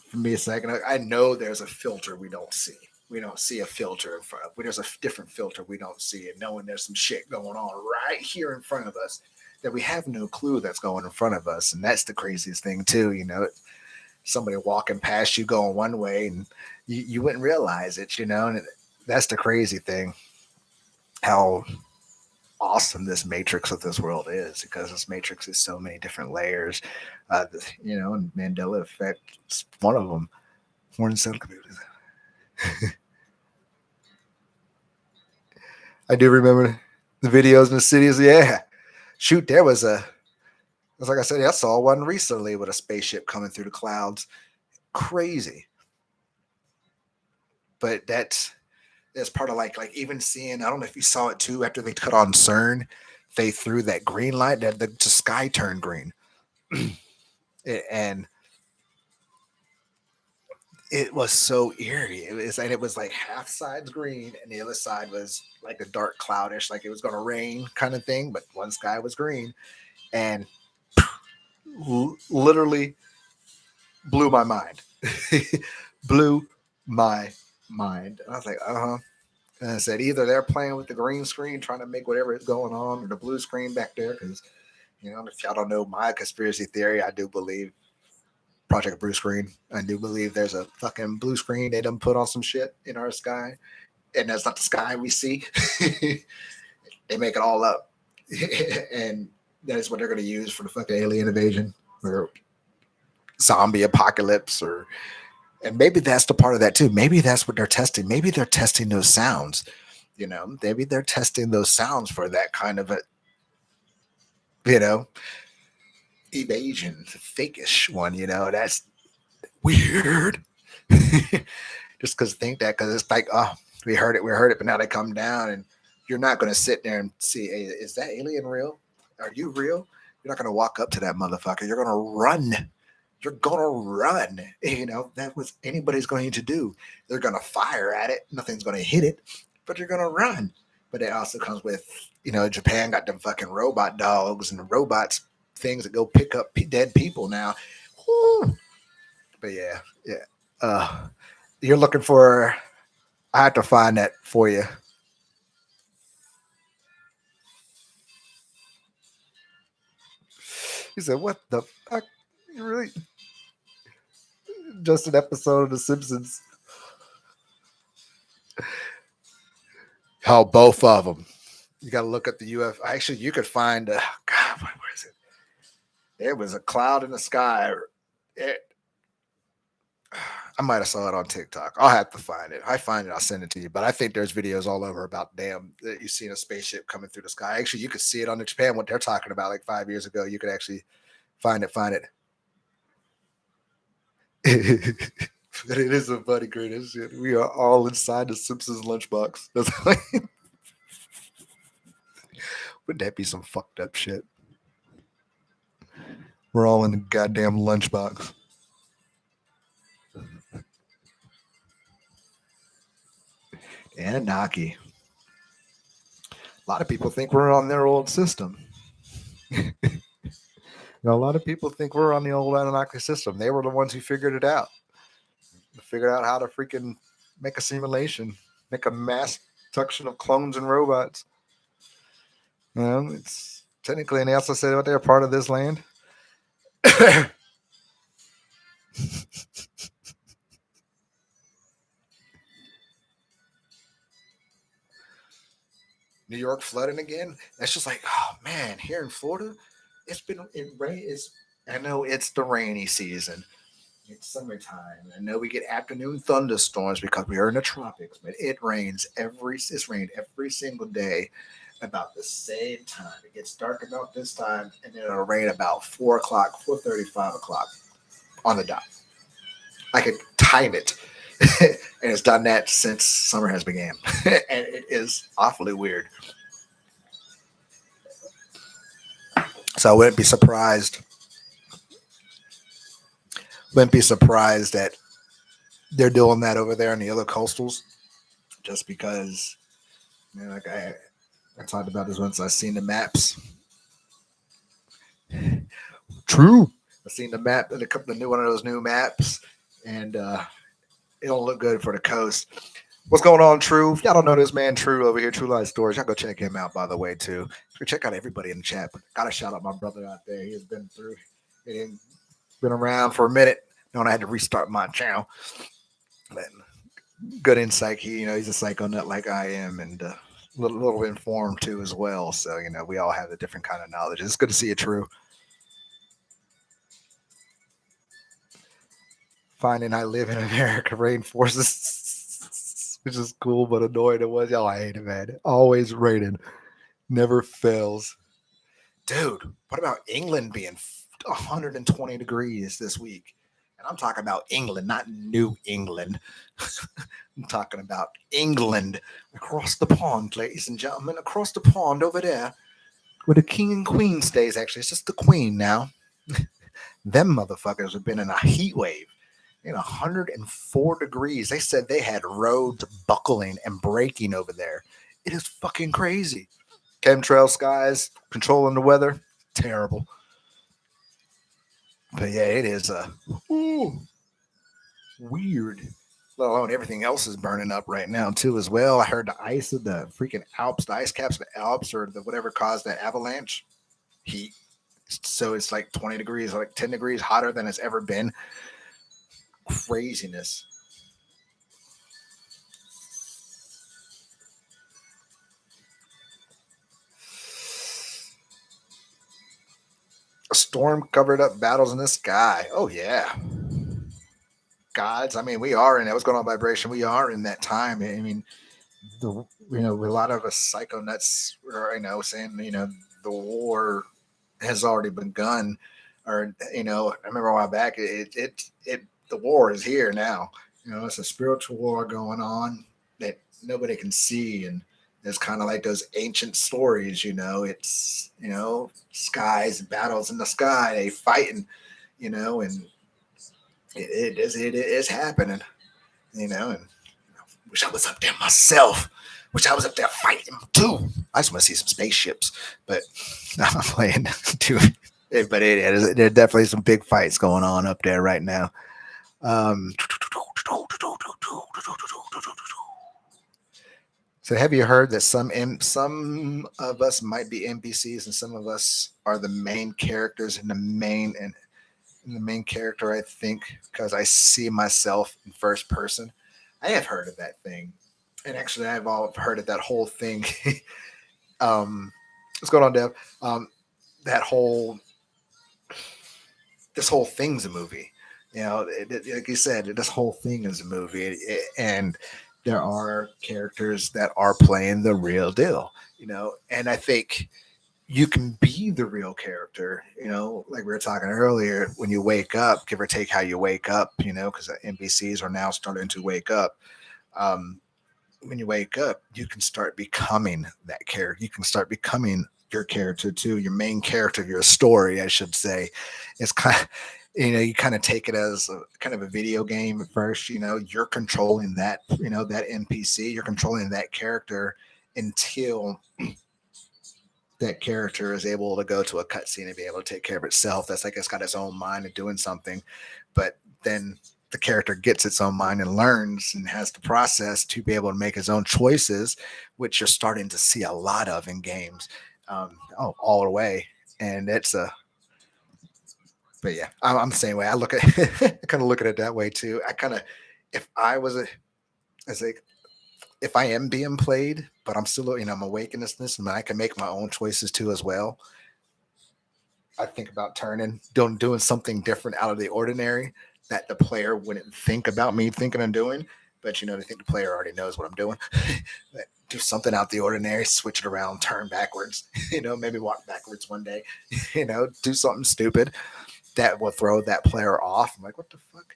for me, it's like I know there's a filter we don't see. We don't see a filter in front of. There's a different filter we don't see, and knowing there's some shit going on right here in front of us that we have no clue that's going in front of us, and that's the craziest thing too. You know, somebody walking past you going one way, and you wouldn't realize it. You know, and that's the crazy thing. How awesome this matrix of this world is, because this matrix is so many different layers. You know, and Mandela Effect is one of them. Foreign cell computers. I do remember the videos in the cities. Yeah, shoot, there was a. It's like I said, I saw one recently with a spaceship coming through the clouds. Crazy, but that's part of like even seeing. I don't know if you saw it too. After they cut on CERN, they threw that green light that the sky turned green, and it was so eerie. It was like half sides green, and the other side was like a dark cloudish, like it was going to rain kind of thing. But one sky was green, and literally blew my mind. Blew my mind. And I was like, uh huh. And I said either they're playing with the green screen, trying to make whatever is going on, or the blue screen back there. Because if y'all don't know my conspiracy theory, I do believe Project Blue Screen. I do believe there's a fucking blue screen they done put on some shit in our sky, and that's not the sky we see. They make it all up, and that is what they're going to use for the fucking alien invasion or zombie apocalypse, or and maybe that's the part of that too. Maybe that's what they're testing. Maybe they're testing those sounds. Maybe they're testing those sounds for that kind of a you know evasion, fakeish one. That's weird. Just because think that, because it's like, oh, we heard it, but now they come down, and you're not going to sit there and see, hey, is that alien real? Are you real? You're not going to walk up to that motherfucker. You're going to run. You're going to run. That's what anybody's going to do. They're going to fire at it. Nothing's going to hit it, but you're going to run. But it also comes with, Japan got them fucking robot dogs and robots things that go pick up dead people now. Whew. But yeah. You're looking for. I have to find that for you. He said, "What the fuck? You really just an episode of The Simpsons?" How both of them. You got to look at the UFO. Actually, you could find. God, where is it? There was a cloud in the sky. I might have saw it on TikTok. I'll have to find it. I find it, I'll send it to you. But I think there's videos all over about that you've seen a spaceship coming through the sky. Actually, you could see it on the Japan what they're talking about like 5 years ago. You could actually find it. But it is a funny greatest shit. We are all inside the Simpsons lunchbox. That's like, wouldn't that be some fucked up shit? We're all in the goddamn lunchbox. Anunnaki. A lot of people think we're on their old system. A lot of people think we're on the old Anunnaki system. They were the ones who figured it out. Figured out how to freaking make a simulation, make a mass production of clones and robots. It's technically, and they also said that they're part of this land. New York flooding again. That's just like, oh man, here in Florida, it rains. I know it's the rainy season. It's summertime. I know we get afternoon thunderstorms because we are in the tropics, but it's rained every single day. about the same time. It gets dark about this time, and then it'll rain about 4 o'clock, 4:30, 5 o'clock on the dot. I could time it, and it's done that since summer has began, and it is awfully weird. So I wouldn't be surprised that they're doing that over there in the other coastals, just because, like I talked about this once. I've seen the maps. True. I've seen the map, the new one of those new maps, and it don't look good for the coast. What's going on, True? If y'all don't know this man, True, over here, True Life Stories, y'all go check him out, by the way, too. Check out everybody in the chat. But gotta shout out my brother out there. He has been through, he been around for a minute. Knowing I had to restart my channel. But good insight. He's a psycho nut like I am, and little informed too as well. So we all have a different kind of knowledge. It's good to see you, True. Finding I live in America rainforests, which is cool but annoying. It was, y'all. I hate it, man. Always raining, never fails, dude. What about England being 120 degrees this week? And I'm talking about England, not New England. I'm talking about England, across the pond, ladies and gentlemen, across the pond over there, where the king and queen stays. Actually, it's just the queen now. Them motherfuckers have been in a heat wave. 104 degrees. They said they had roads buckling and breaking over there. It is fucking crazy. Chemtrail skies, controlling the weather, terrible. But yeah, it is weird. Let alone everything else is burning up right now too as well. I heard the ice of the freaking Alps, the ice caps of the Alps, or the whatever caused that avalanche heat. So it's like 20 degrees, like 10 degrees hotter than it's ever been. Craziness. A storm covered up battles in the sky. Oh yeah. Gods. I mean, we are in that. What's going on, vibration? We are in that time. I mean, a lot of us psycho nuts are, saying, the war has already begun, or, I remember a while back, the war is here now. It's a spiritual war going on that nobody can see. And it's kind of like those ancient stories, it's, skies, battles in the sky, they fighting, and it is happening, and wish I was up there myself. Wish I was up there fighting too. I just want to see some spaceships, but I'm playing too. But there's definitely some big fights going on up there right now. So have you heard that some of us might be NPCs and some of us are the main characters in the main character, I think, because I see myself in first person. I have heard of that thing. And actually, I've all heard of that whole thing. What's going on, Dev? This whole thing's a movie. Like you said, this whole thing is a movie. And there are characters that are playing the real deal, and I think you can be the real character, like we were talking earlier, when you wake up, give or take how you wake up, because the NPCs are now starting to wake up. When you wake up, you can start becoming that character. You can start becoming your character too, your main character of your story, I should say. It's kind of, you kind of take it as kind of a video game at first. You're controlling that, that NPC, you're controlling that character until that character is able to go to a cutscene and be able to take care of itself. That's like it's got its own mind and doing something. But then the character gets its own mind and learns and has the process to be able to make his own choices, which you're starting to see a lot of in games, all the way. And but yeah, I'm the same way. I look at, I kind of look at it that way too. If I was if I am being played, but I'm still, I'm awake in this, and I can make my own choices too as well. I think about doing something different out of the ordinary that the player wouldn't think about me thinking and doing. but they think the player already knows what I'm doing. Do something out the ordinary, switch it around, turn backwards, maybe walk backwards one day, do something stupid that will throw that player off. I'm like, what the fuck?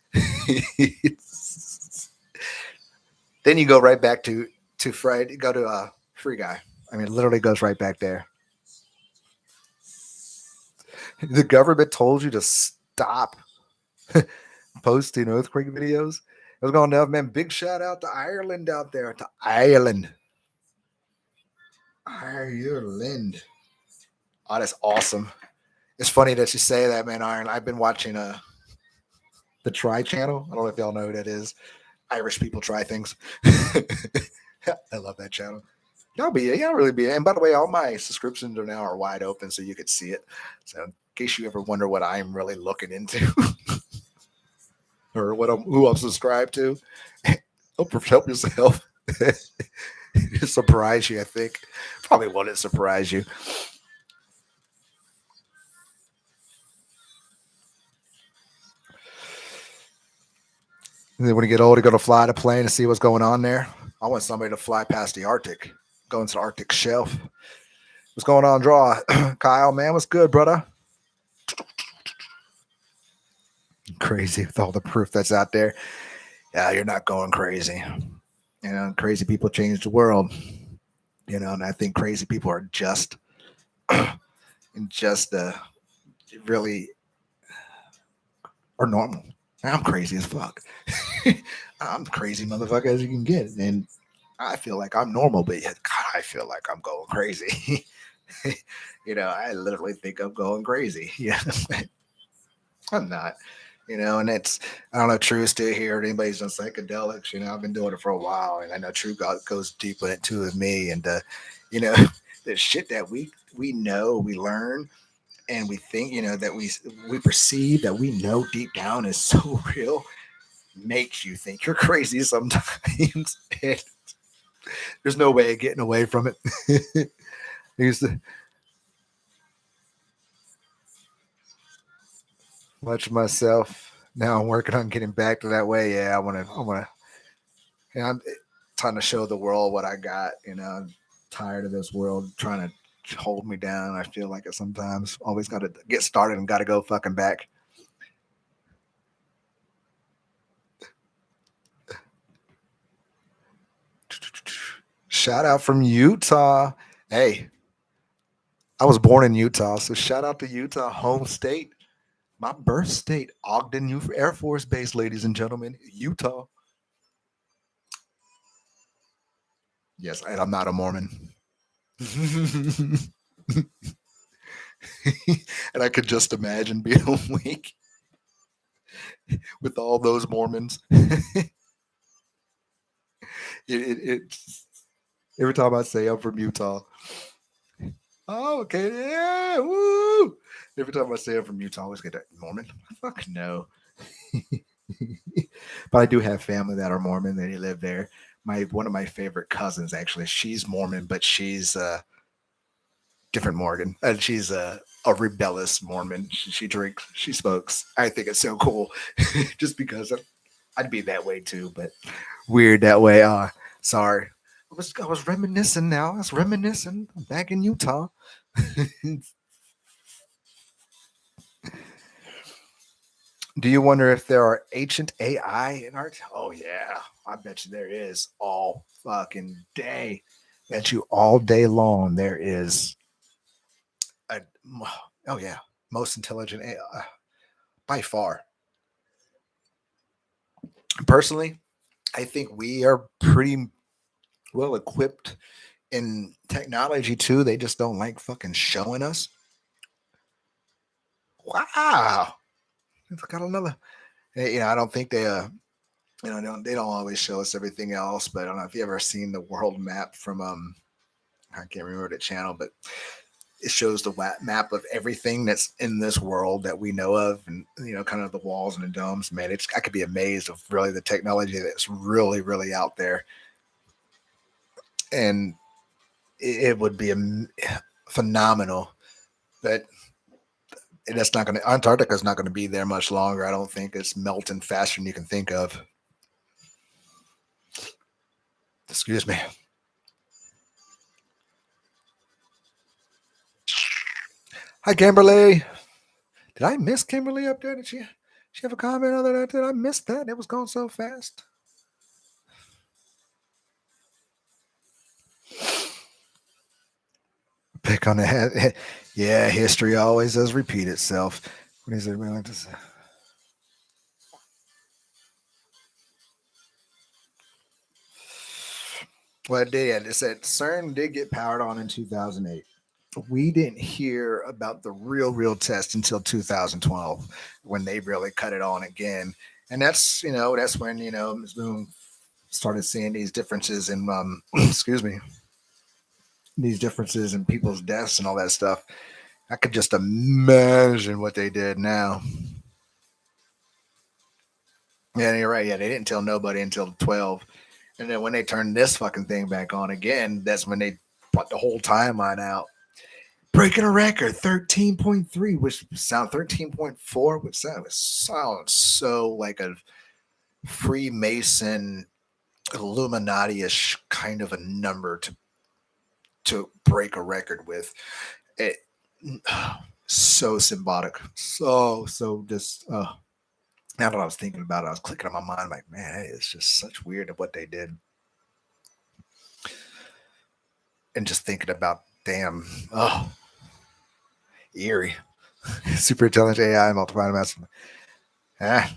Then you go right back to Friday, go to Free Guy. I mean, it literally goes right back there. The government told you to stop posting earthquake videos. It was going down, man. Big shout out to Ireland out there. To Ireland. Ireland. Oh, that's awesome. It's funny that you say that, man, Ireland. I've been watching the Try channel. I don't know if y'all know who that is. Irish people try things. I love that channel. Y'all really be. And by the way, all my subscriptions are wide open, so you could see it. So in case you ever wonder what I'm really looking into, or who I'm subscribed to, help yourself. It surprise you, I think. Probably wouldn't surprise you. And then when you get old, you go to fly the plane and see what's going on there. I want somebody to fly past the Arctic, go into the Arctic shelf. What's going on, Draw? Kyle, man, what's good, brother? Crazy with all the proof that's out there. Yeah, you're not going crazy. Crazy people change the world. And I think crazy people are just really are normal. I'm crazy as fuck. I'm crazy motherfucker as you can get. And I feel like I'm normal, but yet, God, I feel like I'm going crazy. I literally think I'm going crazy. Yeah, I'm not. And it's, I don't know, True is still here. Anybody's done psychedelics, I've been doing it for a while, and I know True goes deep in it too with me. And the shit that we know, we learn, and we think, that we perceive that we know deep down is so real, makes you think you're crazy sometimes. And there's no way of getting away from it. Much myself. Now I'm working on getting back to that way. Yeah, I want to. I'm trying to show the world what I got. I'm tired of this world trying to hold me down. I feel like it sometimes. Always got to get started and got to go fucking back. Shout out from Utah. Hey, I was born in Utah, so shout out to Utah, home state. My birth state, Ogden Air Force Base, ladies and gentlemen, Utah. Yes, and I'm not a Mormon. And I could just imagine being awake with all those Mormons. Every time I say I'm from Utah, oh, okay, yeah, woo. Every time I say I'm from Utah, I always get that Mormon. Fuck no. But I do have family that are Mormon. They live there. One of my favorite cousins, actually, she's Mormon, but she's different Morgan, and she's a rebellious Mormon. She drinks, she smokes. I think it's so cool, just because I'd be that way too, but weird that way. Sorry, I was reminiscing. Now I was reminiscing back in Utah. Do you wonder if there are ancient AI in art? Oh yeah, I bet you there is all fucking day. Bet you all day long there is a, oh yeah, most intelligent AI by far. Personally, I think we are pretty well equipped in technology too. They just don't like fucking showing us. Wow, I got another. I don't think they don't always show us everything else. But I don't know if you ever seen the world map from I can't remember the channel, but it shows the map of everything that's in this world that we know of, and kind of the walls and the domes. Man, I could be amazed of really the technology that's really, really out there, and it would be phenomenal. But that's not going to. Antarctica is not going to be there much longer. I don't think it's melting faster than you can think of. Excuse me. Hi, Kimberly. Did I miss Kimberly up there? Did she have a comment on that? Did I miss that? It was going so fast. Pick on the head. Yeah, history always does repeat itself. What is it? Like to say? Well, it did. It said CERN did get powered on in 2008. We didn't hear about the real test until 2012 when they really cut it on again. And that's when Ms. Boone started seeing these differences in excuse me, these differences in people's deaths and all that stuff. I could just imagine what they did now. Yeah, you're right. Yeah, they didn't tell nobody until 12. And then when they turned this fucking thing back on again, that's when they brought the whole timeline out. Breaking a record, 13.3, which sound 13.4, which sounds so like a Freemason Illuminati-ish kind of a number to break a record with. It so symbolic. So just now that I was thinking about it, I was clicking on my mind like, man, it's just such weird of what they did. And just thinking about eerie. Super intelligent AI multiplied massive. Ah,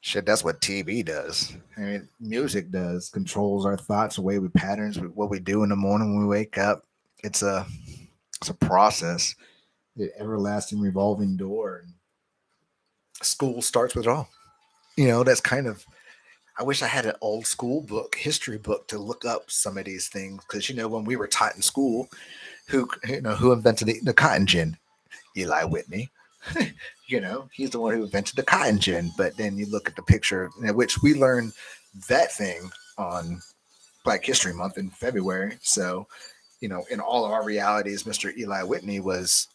shit, that's what TV does. I mean, music does controls our thoughts, the way we patterns, what we do in the morning when we wake up. It's a it's a process, the everlasting revolving door. School starts with it all. That's kind of. I wish I had an old school book, history book, to look up some of these things because when we were taught in school, who invented the cotton gin? Eli Whitney. He's the one who invented the cotton gin. But then you look at the picture, which we learned that thing on Black History Month in February. So, in all of our realities, Mr. Eli Whitney was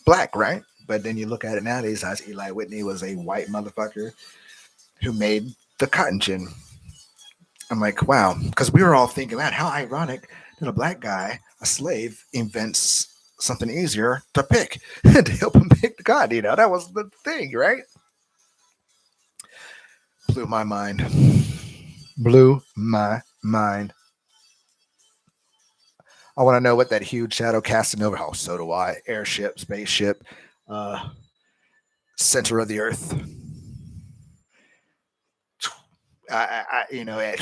black, right? But then you look at it nowadays, as Eli Whitney was a white motherfucker who made the cotton gin. I'm like, wow, because we were all thinking, man, how ironic that a black guy, a slave, invents something easier to pick to help him pick the cotton. That was the thing, right? Blew my mind. Blew my mind. I want to know what that huge shadow casting over. Oh, so do I. Airship, spaceship, uh, center of the earth. It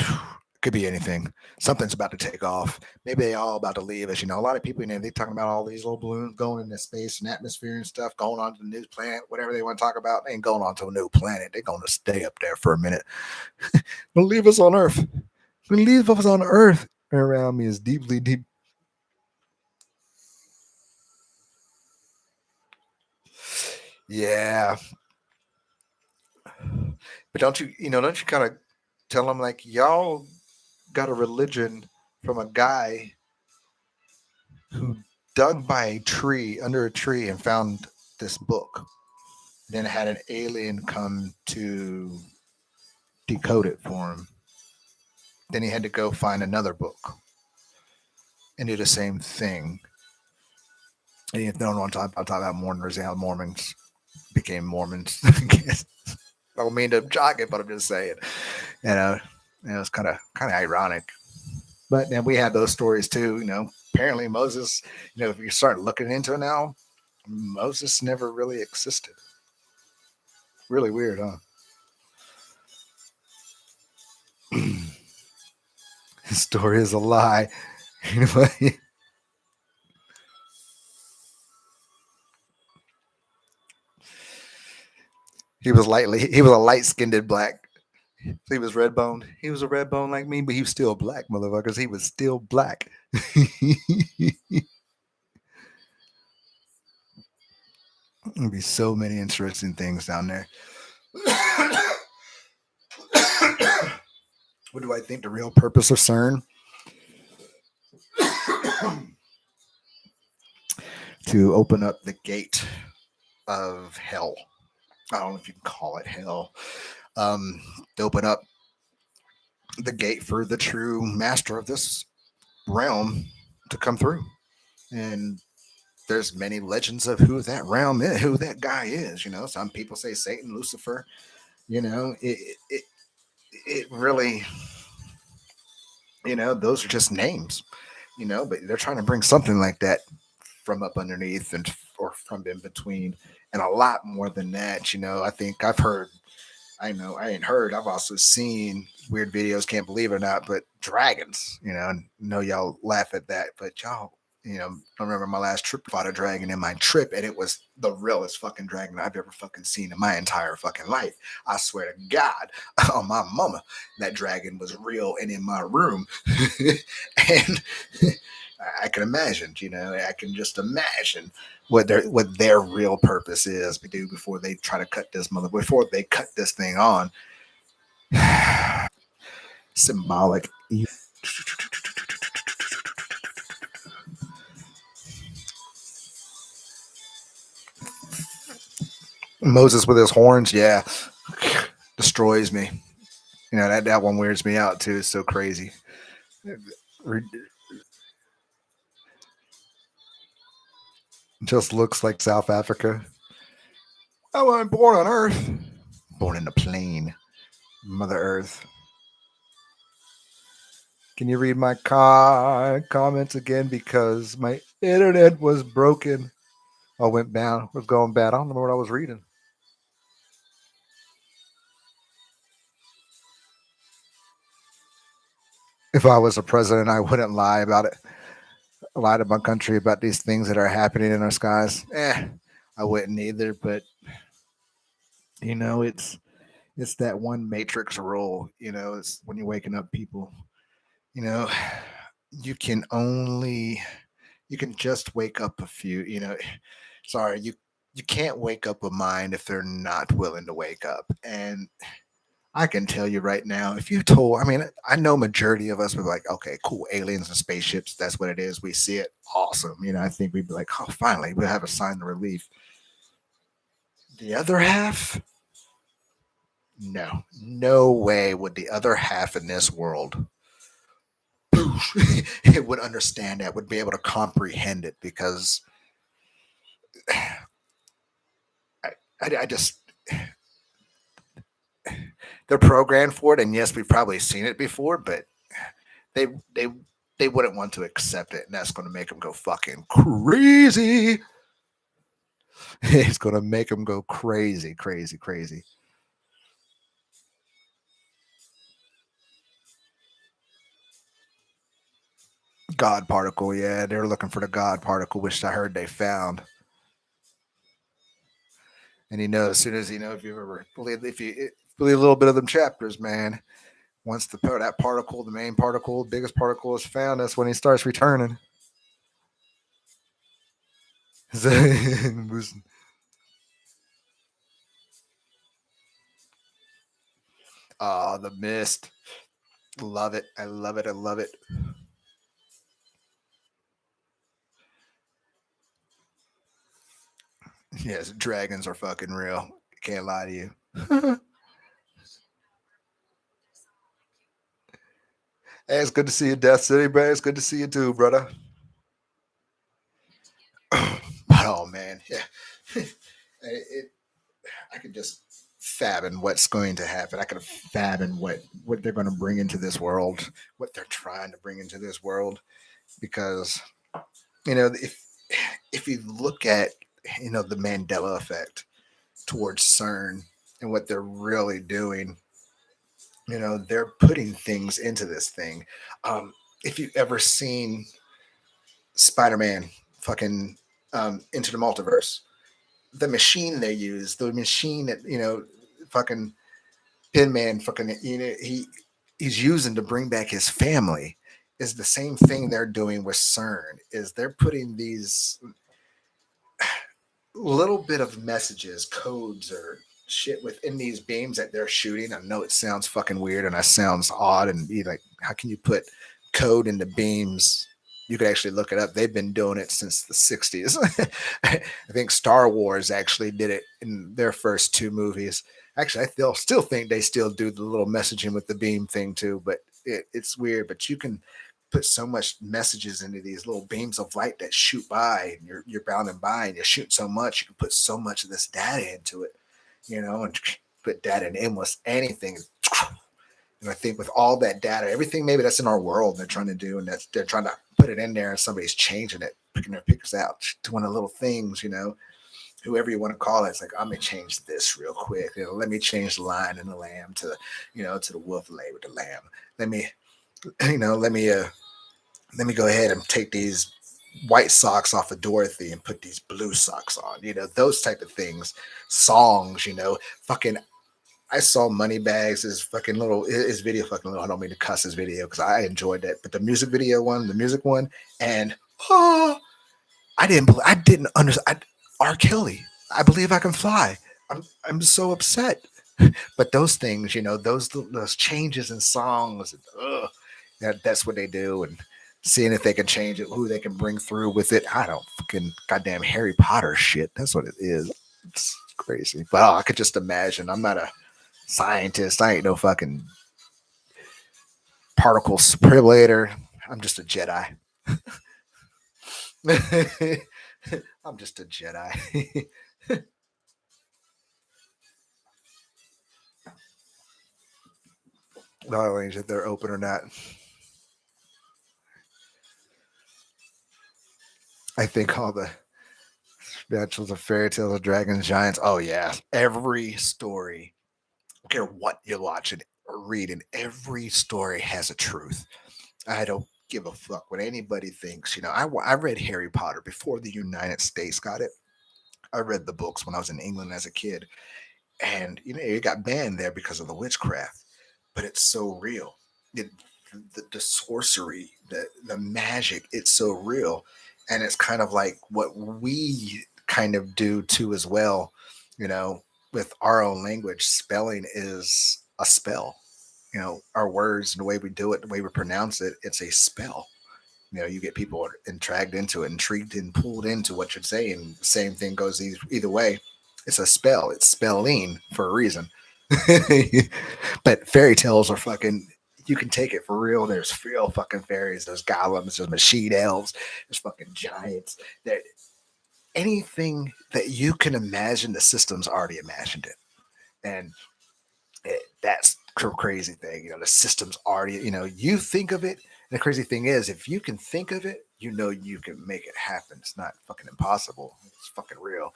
could be anything. Something's about to take off. Maybe they all about to leave us. A lot of people, they're talking about all these little balloons going into space and atmosphere and stuff, going on to the new planet, whatever they want to talk about. They ain't going on to a new planet. They're going to stay up there for a minute. They'll leave us on Earth. They'll leave us on Earth. Around me is deeply deep. Yeah. But don't you kind of tell them like, y'all got a religion from a guy who dug by a tree, under a tree, and found this book. Then had an alien come to decode it for him. Then he had to go find another book and do the same thing. And if no one talk about Mormons, how Mormons became Mormons. I don't mean to jock it, but I'm just saying. It's kind of ironic. But then we had those stories too. Apparently Moses. If you start looking into it now, Moses never really existed. Really weird, huh? His story is a lie. He was a light skinned black. He was red boned. He was a red bone like me, but he was still black, motherfuckers. He was still black. There'd be so many interesting things down there. What do I think the real purpose of CERN? To open up the gate of hell. I don't know if you can call it hell. To open up the gate for the true master of this realm to come through. And there's many legends of who that realm is, who that guy is. You know, some people say Satan, Lucifer. You know, it really, you know, those are just names. You know, but they're trying to bring something like that from up underneath and or from in between, and a lot more than that. You know, I think I've heard. I know I ain't heard. I've also seen weird videos. Can't believe it or not, but dragons. You know, know y'all laugh at that, but y'all, you know, I remember my last trip fought a dragon in my trip, and it was the realest fucking dragon I've ever fucking seen in my entire fucking life. I swear to God, on my mama, that dragon was real and in my room, and I can imagine. You know, I can just imagine what their real purpose is to do before they try to cut this mother before they cut this thing on. Symbolic. Moses with his horns, yeah, destroys me. You know that one weirds me out too. It's so crazy. Just looks like South Africa. I wasn't born on Earth. Born in a plane. Mother Earth. Can you read my comments again because my internet was broken? I went down. Was going bad. I don't know what I was reading. If I was a president, I wouldn't lie about it. Lie to my country about these things that are happening in our skies. I wouldn't either. But you know, it's that one matrix rule. You know, it's when you're waking up people. You know, you can only you can just wake up a few. You know, sorry, you can't wake up a mind if they're not willing to wake up. And I can tell you right now, if you told, I mean, I know majority of us would be like, okay, cool, aliens and spaceships, that's what it is. We see it, awesome. You know, I think we'd be like, oh, finally, we'll have a sign of relief. The other half, no, no way would the other half in this world it would understand that, would be able to comprehend it because I just they're programmed for it, and yes, we've probably seen it before, but they they they wouldn't want to accept it, and that's going to make them go fucking crazy. It's going to make them go crazy, crazy, crazy. God particle, yeah, they're looking for the God particle, which I heard they found. And you know, as soon as you know, if you ever believe, if you believe a little bit of them chapters, man, once that particle, the main particle, biggest particle is found, that's when he starts returning. Oh, the mist. Love it. I love it. I love it. Yes, dragons are fucking real. Can't lie to you. Hey, it's good to see you, Death City, bro. It's good to see you too, brother. Oh man, yeah. it, I could just fathom what's going to happen. I could fathom what they're going to bring into this world, what they're trying to bring into this world, because you know if you look at the Mandela effect towards CERN and what they're really doing, they're putting things into this thing. If you've ever seen Spider-Man, fucking Into the Multiverse, the machine they use, the machine that fucking Pin Man, fucking he's using to bring back his family, is the same thing they're doing with CERN. Is they're putting these little bit of messages, codes, or shit within these beams that they're shooting. I know it sounds fucking weird and that sounds odd, and be like, how can you put code into beams? You could actually look it up. They've been doing it since the 60s. I think Star Wars actually did it in their first two movies. Actually, I still think they still do the little messaging with the beam thing too, but it's weird. But you can put so much messages into these little beams of light that shoot by, and you're bounding by, and you're shooting so much. You can put so much of this data into it, and put data in almost anything. And I think with all that data, everything maybe that's in our world they're trying to do, and that's they're trying to put it in there, and somebody's changing it, picking their pickers out, doing the little things, whoever you want to call it. It's like, I'm gonna change this real quick. Let me change the lion and the lamb to the wolf lay with the lamb. Let me, you know, let me go ahead and take these white socks off of Dorothy and put these blue socks on. Those type of things. Songs. Fucking. I saw Moneybags, his fucking little his video fucking little. I don't mean to cuss his video because I enjoyed that, but the music video one, the music one, and oh, I didn't understand. R. Kelly, I believe I can fly. I'm so upset. But those things, those changes in songs, that's what they do, and seeing if they can change it, who they can bring through with it. I don't fucking goddamn Harry Potter shit. That's what it is. It's crazy. But I could just imagine. I'm not a scientist. I ain't no fucking particle sprillator. I'm just a Jedi. I'm just a Jedi. No, if they're open or not. I think all the spirituals of fairy tales of dragons, giants. Oh yeah, every story. I don't care what you're watching or reading. Every story has a truth. I don't give a fuck what anybody thinks. I read Harry Potter before the United States got it. I read the books when I was in England as a kid, and it got banned there because of the witchcraft. But it's so real. The sorcery, the magic, it's so real, and it's kind of like what we kind of do too as well. You know, with our own language, spelling is a spell. Our words and the way we do it, the way we pronounce it, it's a spell. You get people intrigued and pulled into what you're saying. The same thing goes either way. It's a spell. It's spelling for a reason. But fairy tales are fucking. You can take it for real. There's real fucking fairies. There's golems. There's machine elves. There's fucking giants. There, anything that you can imagine, the system's already imagined it, and that's the crazy thing. The system's already. You think of it. And the crazy thing is, if you can think of it, you can make it happen. It's not fucking impossible. It's fucking real.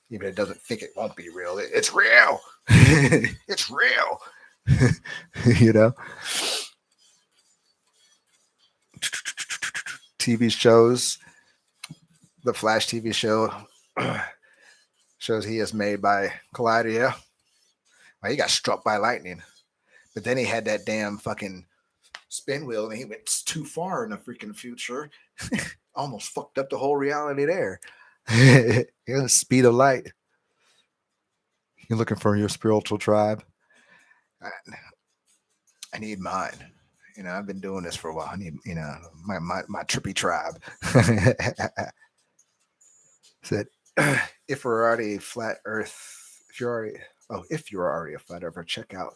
Even if it doesn't think it won't be real, it's real. It's real. you know, TV shows, the Flash TV show shows he is made by Collider. Well, he got struck by lightning, but then he had that damn fucking spin wheel and he went too far in the freaking future. Almost fucked up the whole reality there. The speed of light. You're looking for your spiritual tribe. I need mine. I've been doing this for a while. I need, my trippy tribe. Said, if we're already flat Earth, if you're already a flat earther, check out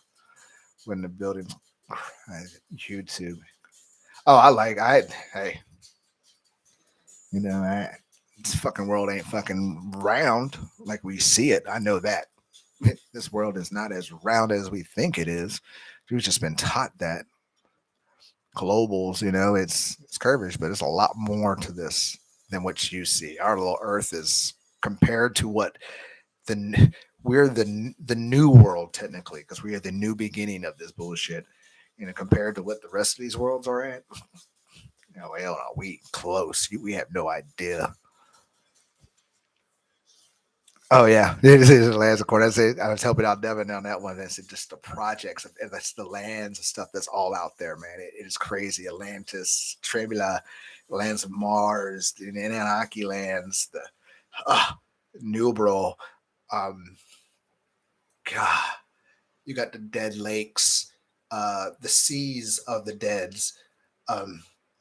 when the building's YouTube. Oh, hey, this fucking world ain't fucking round like we see it. I know that. This world is not as round as we think it is. We've just been taught that. Globals, it's curvish, but it's a lot more to this than what you see. Our little Earth is compared to what we're the new world technically, because we are the new beginning of this bullshit. Compared to what the rest of these worlds are at. Hell no, we close. We have no idea. Oh yeah, it is lands of course. I was helping out Devin on that one. That's just the projects, that's the lands and stuff that's all out there, man. It is crazy. Atlantis, Trebula, lands of Mars, the Anunnaki lands, the Nubral. Um, God, you got the dead lakes, the seas of the deads.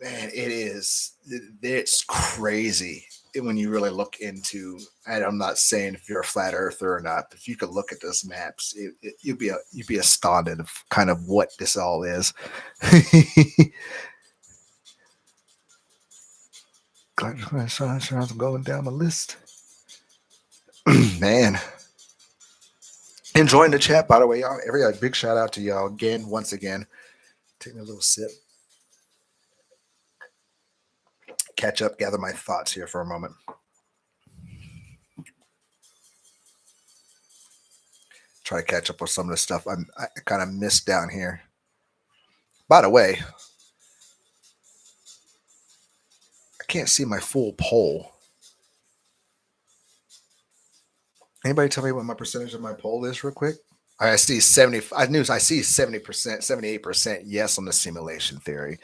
Man, it's crazy when you really look into. And I'm not saying if you're a flat earther or not, but if you could look at those maps, you'd be astounded of kind of what this all is. I'm going down the list. Man, enjoying the chat, by the way, y'all. Every big shout out to y'all again, once again. Taking a little sip, catch up, gather my thoughts here for a moment. Try to catch up with some of the stuff I kind of missed down here. By the way, I can't see my full poll. Anybody tell me what my percentage of my poll is, real quick? I see 70. I see 70%, 78% yes on the simulation theory.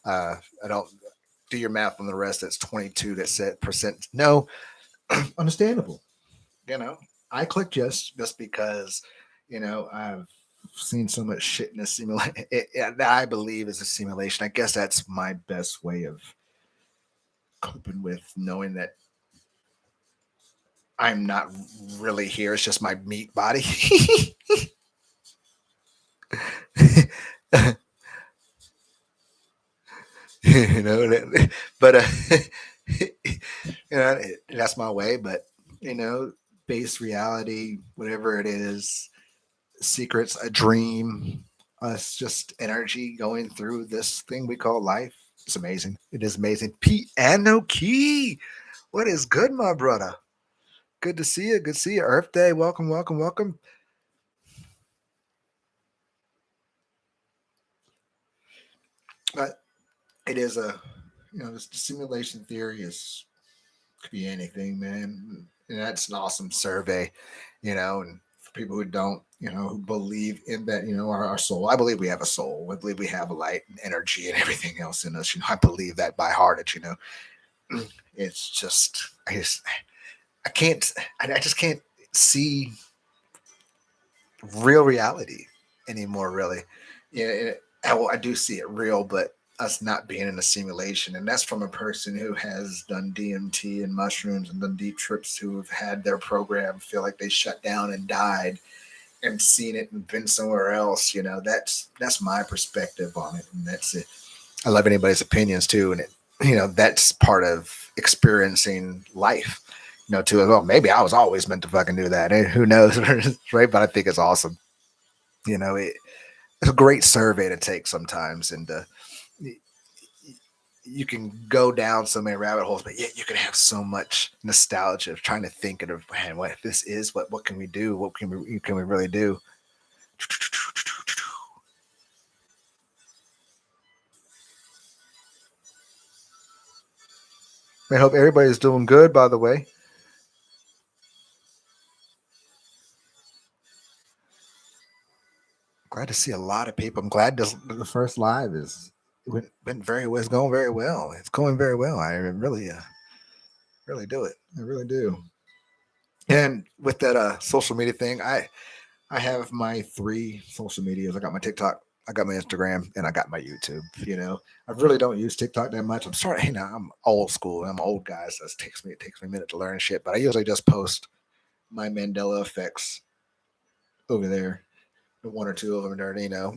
I don't do your math on the rest. That's 22. That said percent no. Understandable. You know, I clicked yes just because I've seen so much shit in a simulation that I believe is a simulation. I guess that's my best way of coping with knowing that I'm not really here. It's just my meat body. But that's my way. But base reality, whatever it is, secrets, a dream, us just energy going through this thing we call life. It's amazing. It is amazing. Piano Key, what is good, my brother? Good to see you. Good to see you. Earth Day. Welcome, welcome, welcome. But it is the simulation theory is could be anything, man. And that's an awesome survey, and for people who don't, who believe in that, our soul. I believe we have a soul. I believe we have a light and energy and everything else in us. I believe that by heart. It's just I can't I just can't see real reality anymore, really. Yeah, I do see it real, but us not being in a simulation, and that's from a person who has done DMT and mushrooms and done deep trips, who have had their program feel like they shut down and died, and seen it and been somewhere else. That's my perspective on it, and that's it. I love anybody's opinions too, and that's part of experiencing life. Too. Well, maybe I was always meant to fucking do that. Who knows, right? But I think it's awesome. It's a great survey to take sometimes, and you can go down so many rabbit holes, but yet you can have so much nostalgia of trying to think of, man, what this is, what can we do, what can we really do? I hope everybody's doing good, by the way. Glad to see a lot of people. I'm glad the first live went very well. It's going very well. It's going very well. I really do it. I really do. And with that social media thing, I have my 3 social medias. I got my TikTok, I got my Instagram, and I got my YouTube. I really don't use TikTok that much. I'm sorry, I'm old school. I'm old guy, so it takes me a minute to learn shit. But I usually just post my Mandela Effects over there, the 1 or 2 of them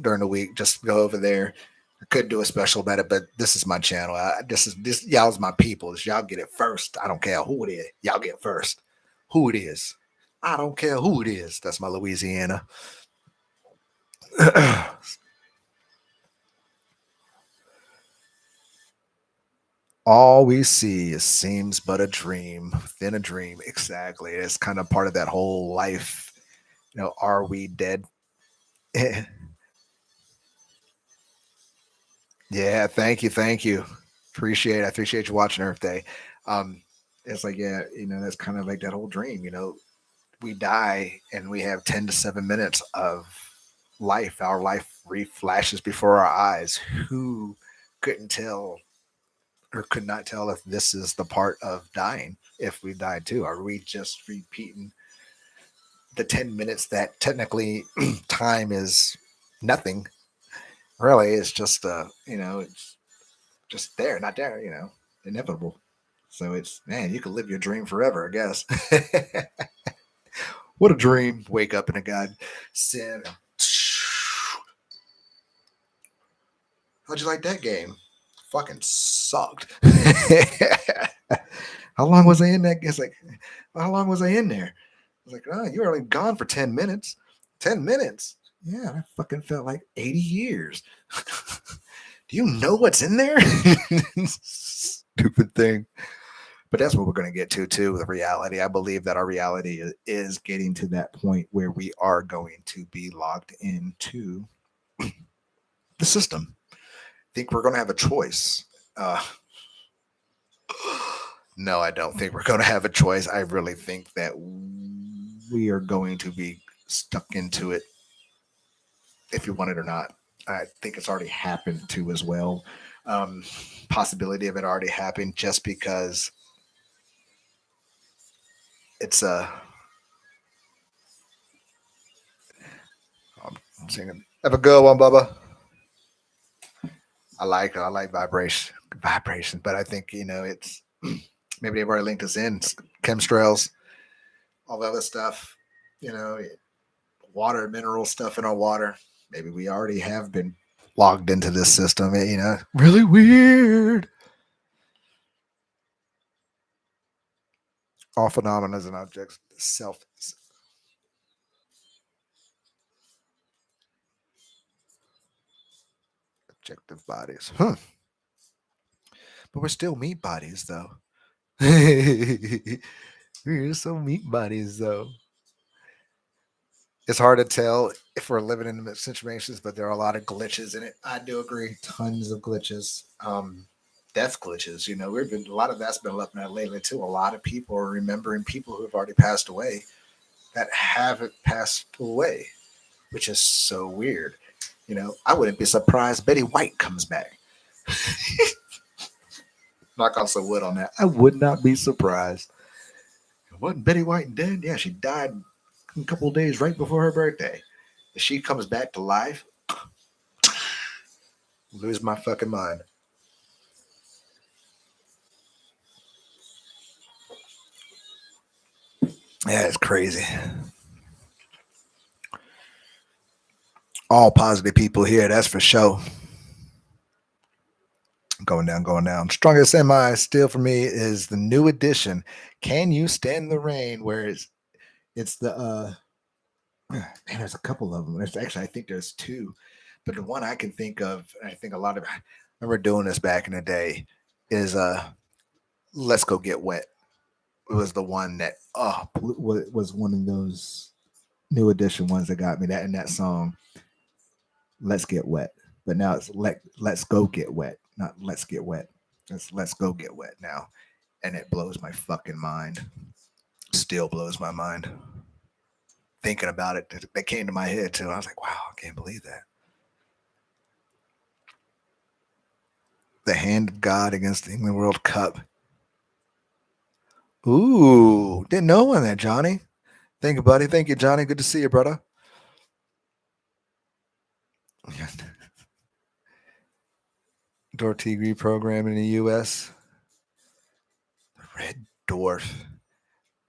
during the week. Just go over there. I could do a special about it, but this is my channel. This y'all's my people. Y'all get it first. I don't care who it is. Y'all get first. Who it is. I don't care who it is. That's my Louisiana. All we see seems but a dream within a dream. Exactly. It's kind of part of that whole life. Are we dead? Yeah, thank you, thank you. I appreciate you watching Earth Day. It's like, yeah, that's kind of like that whole dream. We die and we have 10 to 7 minutes of life. Our life flashes before our eyes. Who couldn't tell or could not tell if this is the part of dying? If we died too, are we just repeating the 10 minutes that technically time is nothing? Really, it's just it's just there, not there, inevitable. So it's, man, you can live your dream forever, I guess. What a dream. Wake up in a god sin. How'd you like that game? Fucking sucked. How long was I in that? It's like, how long was I in there? I was like, oh, you were only gone for 10 minutes. 10 minutes? Yeah, that fucking felt like 80 years. Do you know what's in there? Stupid thing. But that's what we're going to get to, too, with reality. I believe that our reality is getting to that point where we are going to be locked into the system. I think we're going to have a choice. No, I don't think we're going to have a choice. I really think that we are going to be stuck into it, if you want it or not. I think it's already happened too as well. Possibility of it already happened just because it's a. I'm singing. Have a good one, Bubba. I like it. I like vibration, but I think it's maybe they've already linked us in chemtrails, all the other stuff. You know, water, mineral stuff in our water. Maybe we already have been logged into this system. Really weird. All phenomena and objects self objective bodies. Huh. But we're still meat bodies, though. We're so meat bodies, though. It's hard to tell if we're living in the situations, but there are a lot of glitches in it. I do agree. Tons of glitches. Death glitches. We've been a lot of that's been left out lately too. A lot of people are remembering people who have already passed away that haven't passed away, which is so weird. I wouldn't be surprised Betty White comes back. Knock on some wood on that. I would not be surprised. Wasn't Betty White dead? Yeah, she died a couple of days right before her birthday. If she comes back to life, lose my fucking mind. Yeah, it's crazy. All positive people here, that's for sure. Going down, going down. Strongest semi still for me is the new edition. Can you stand the rain? Where it's the man, there's a couple of them. There's actually, I think there's two, but the one I can think of, and I think a lot of I remember doing this back in the day, is Let's Go Get Wet. It was the one that was one of those new edition ones that got me, that in that song, Let's Get Wet. But now it's let's go get wet, not let's get wet. It's let's go get wet now. And it blows my fucking mind. Still blows my mind. Thinking about it, that came to my head too. I was like, wow, I can't believe that. The hand of God against the England World Cup. Ooh, didn't know one that, Johnny. Thank you, buddy. Thank you, Johnny. Good to see you, brother. Dortigre program in the U.S. The Red Dwarf.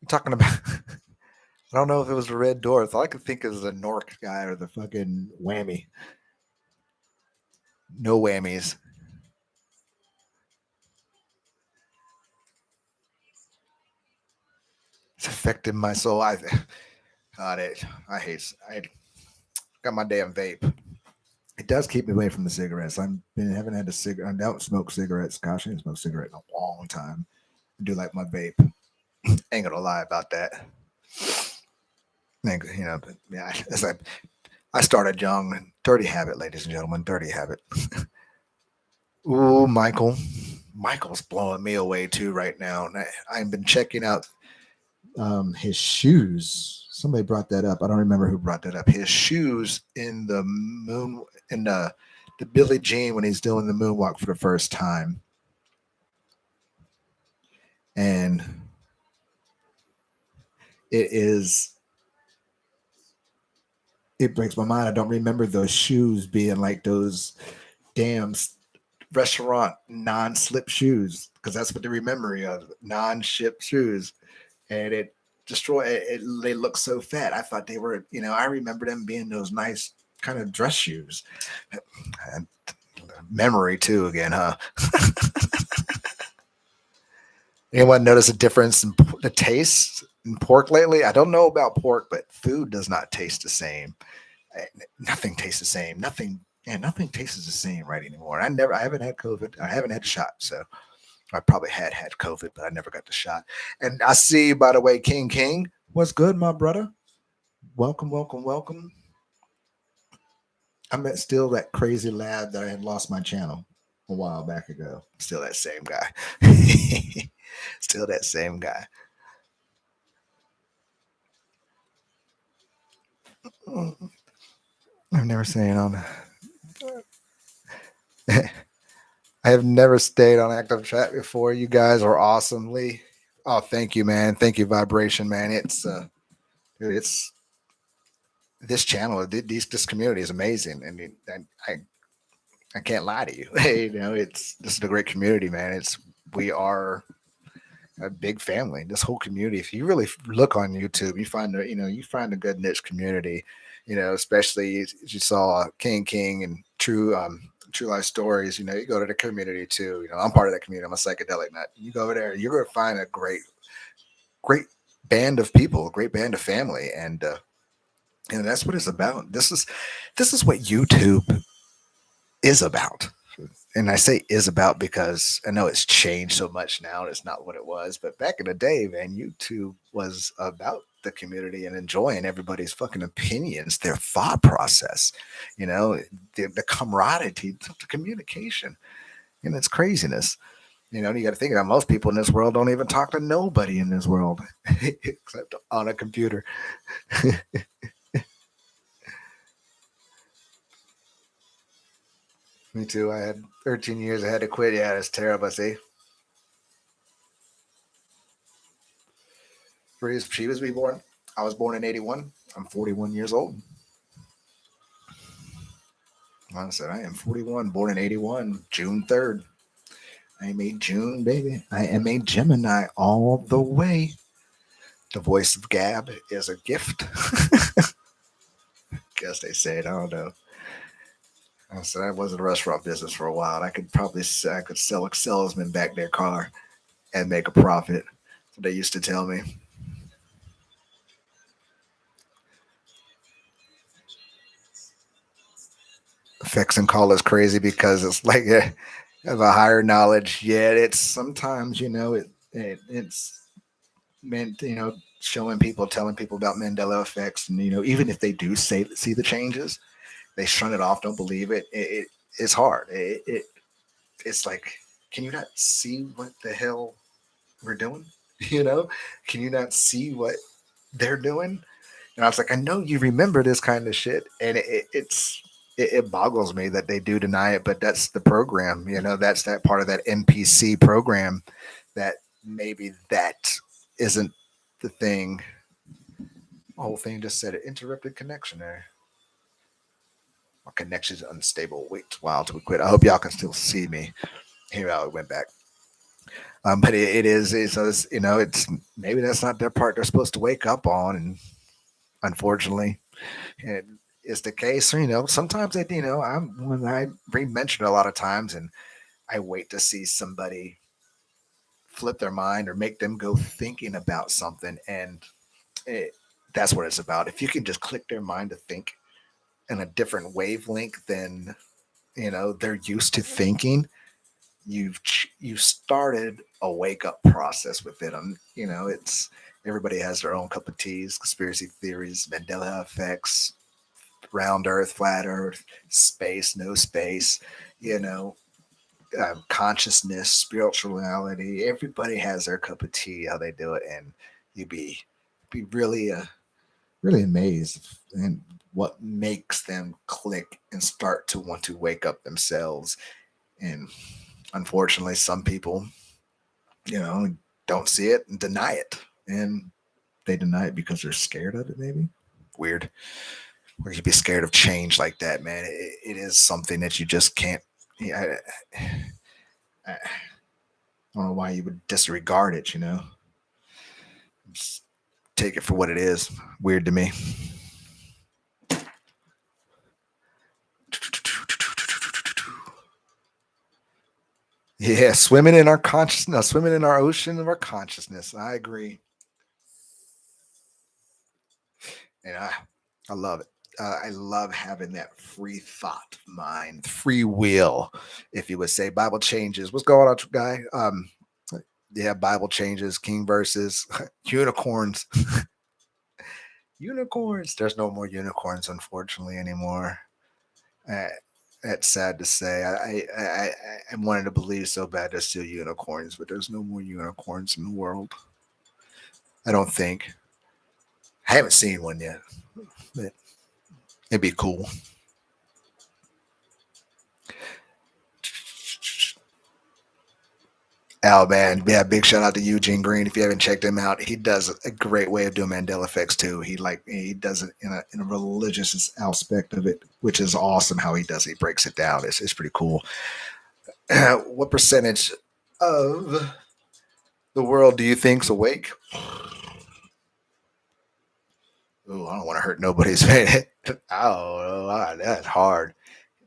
You're talking about. I don't know if it was the Red Dwarf. All I could think is the Nork guy or the fucking whammy. No whammies. It's affected my soul. God, I hate. I got my damn vape. It does keep me away from the cigarettes. Haven't had a cigarette. I don't smoke cigarettes. Gosh, I didn't smoke cigarette in a long time. I do like my vape. Ain't gonna lie about that. But yeah, it's like I started young. Dirty habit, ladies and gentlemen. Dirty habit. Ooh, Michael. Michael's blowing me away too right now. And I've been checking out his shoes. Somebody brought that up. I don't remember who brought that up. His shoes in the moon in the Billie Jean when he's doing the moonwalk for the first time. And it breaks my mind. I don't remember those shoes being like those damn restaurant non-slip shoes because that's what they remember me of, non-ship shoes, and it destroyed. They look so fat. I thought they were, I remember them being those nice kind of dress shoes. And memory too, again, huh? Anyone notice a difference in the taste in pork lately? I don't know about pork, but food does not taste the same. Eh, Nothing tastes the same. Nothing. Yeah, nothing tastes the same right anymore. I haven't had COVID. I haven't had a shot, so I probably had COVID, but I never got the shot. And I see, by the way, King, what's good, my brother? Welcome, welcome, welcome. I'm at still that crazy lad that I had lost my channel a while back ago. Still that same guy. Still that same guy. I've never seen on. I have never stayed on active chat before. You guys are awesomely. Oh, thank you, man. Thank you, Vibration, man. Dude, it's this channel. This community is amazing, and I can't lie to you. This is a great community, man. We are a big family. This whole community. If you really look on YouTube, you find a good niche community. Especially as you saw King and True Life Stories. You go to the community too. I'm part of that community. I'm a psychedelic nut. You go over there, you're going to find a great band of people, a great band of family, and that's what it's about. This is what YouTube is about. And I say is about because I know it's changed so much now and it's not what it was. But back in the day, man, YouTube was about the community and enjoying everybody's fucking opinions, their thought process, the camaraderie, the communication, and it's craziness. You got to think about most people in this world don't even talk to nobody in this world except on a computer. Me too. I had 13 years. I had to quit. Yeah, it's terrible. See, she was born. I was born in 81. I'm 41 years old. Like I said, I am 41, born in 81, June 3rd. I am a June baby. I am a Gemini all the way. The voice of Gab is a gift. Guess they say it. I don't know. I said I was in the restaurant business for a while. And I could sell a salesman back their car and make a profit. So they used to tell me. Effects and call is crazy because it's like have a higher knowledge. Yet it's sometimes it's meant showing people, telling people about Mandela effects, and even if they do see the changes, they shun it off, don't believe it. It's hard. It's like, can you not see what the hell we're doing? You know, can you not see what they're doing? And I was like, I know you remember this kind of shit, and it boggles me that they do deny it. But that's the program, that's that part of that NPC program that maybe that isn't the thing. The whole thing just said it interrupted connection there. My connection's unstable. Wait a while till we quit. I hope y'all can still see me. Here, I went back. But it's maybe that's not their part they're supposed to wake up on, and unfortunately, it is the case. Sometimes I'm when I re-mention it a lot of times, and I wait to see somebody flip their mind or make them go thinking about something, and it, that's what it's about. If you can just click their mind to think in a different wavelength than they're used to thinking, you've started a wake up process within them. It's everybody has their own cup of teas, conspiracy theories, Mandela effects, round Earth, flat Earth, space, no space. You know, consciousness, spirituality. Everybody has their cup of tea, how they do it, and you'd be really amazed and what makes them click and start to want to wake up themselves. And unfortunately, some people, you know, don't see it and deny it, and they deny it because they're scared of it. Maybe weird. Or you'd be scared of change like that, man. It is something that you just can't. Yeah, I don't know why you would disregard it. Just take it for what it is. Weird to me. Yeah, swimming in our consciousness, swimming in our ocean of our consciousness. I agree, and I love it. I love having that free thought mind, free will, if you would say. Bible changes. What's going on, guy? Yeah, Bible changes, King verses, unicorns, unicorns. There's no more unicorns, unfortunately, anymore. Uh, that's sad to say. I wanted to believe so bad there's still unicorns, but there's no more unicorns in the world. I don't think. I haven't seen one yet, but it'd be cool. Oh man, yeah! Big shout out to Eugene Green. If you haven't checked him out, he does a great way of doing Mandela Effects too. He does it in a religious aspect of it, which is awesome. How he does it, he breaks it down. It's pretty cool. What percentage of the world do you think's awake? Oh, I don't want to hurt nobody's head. Oh, that's hard.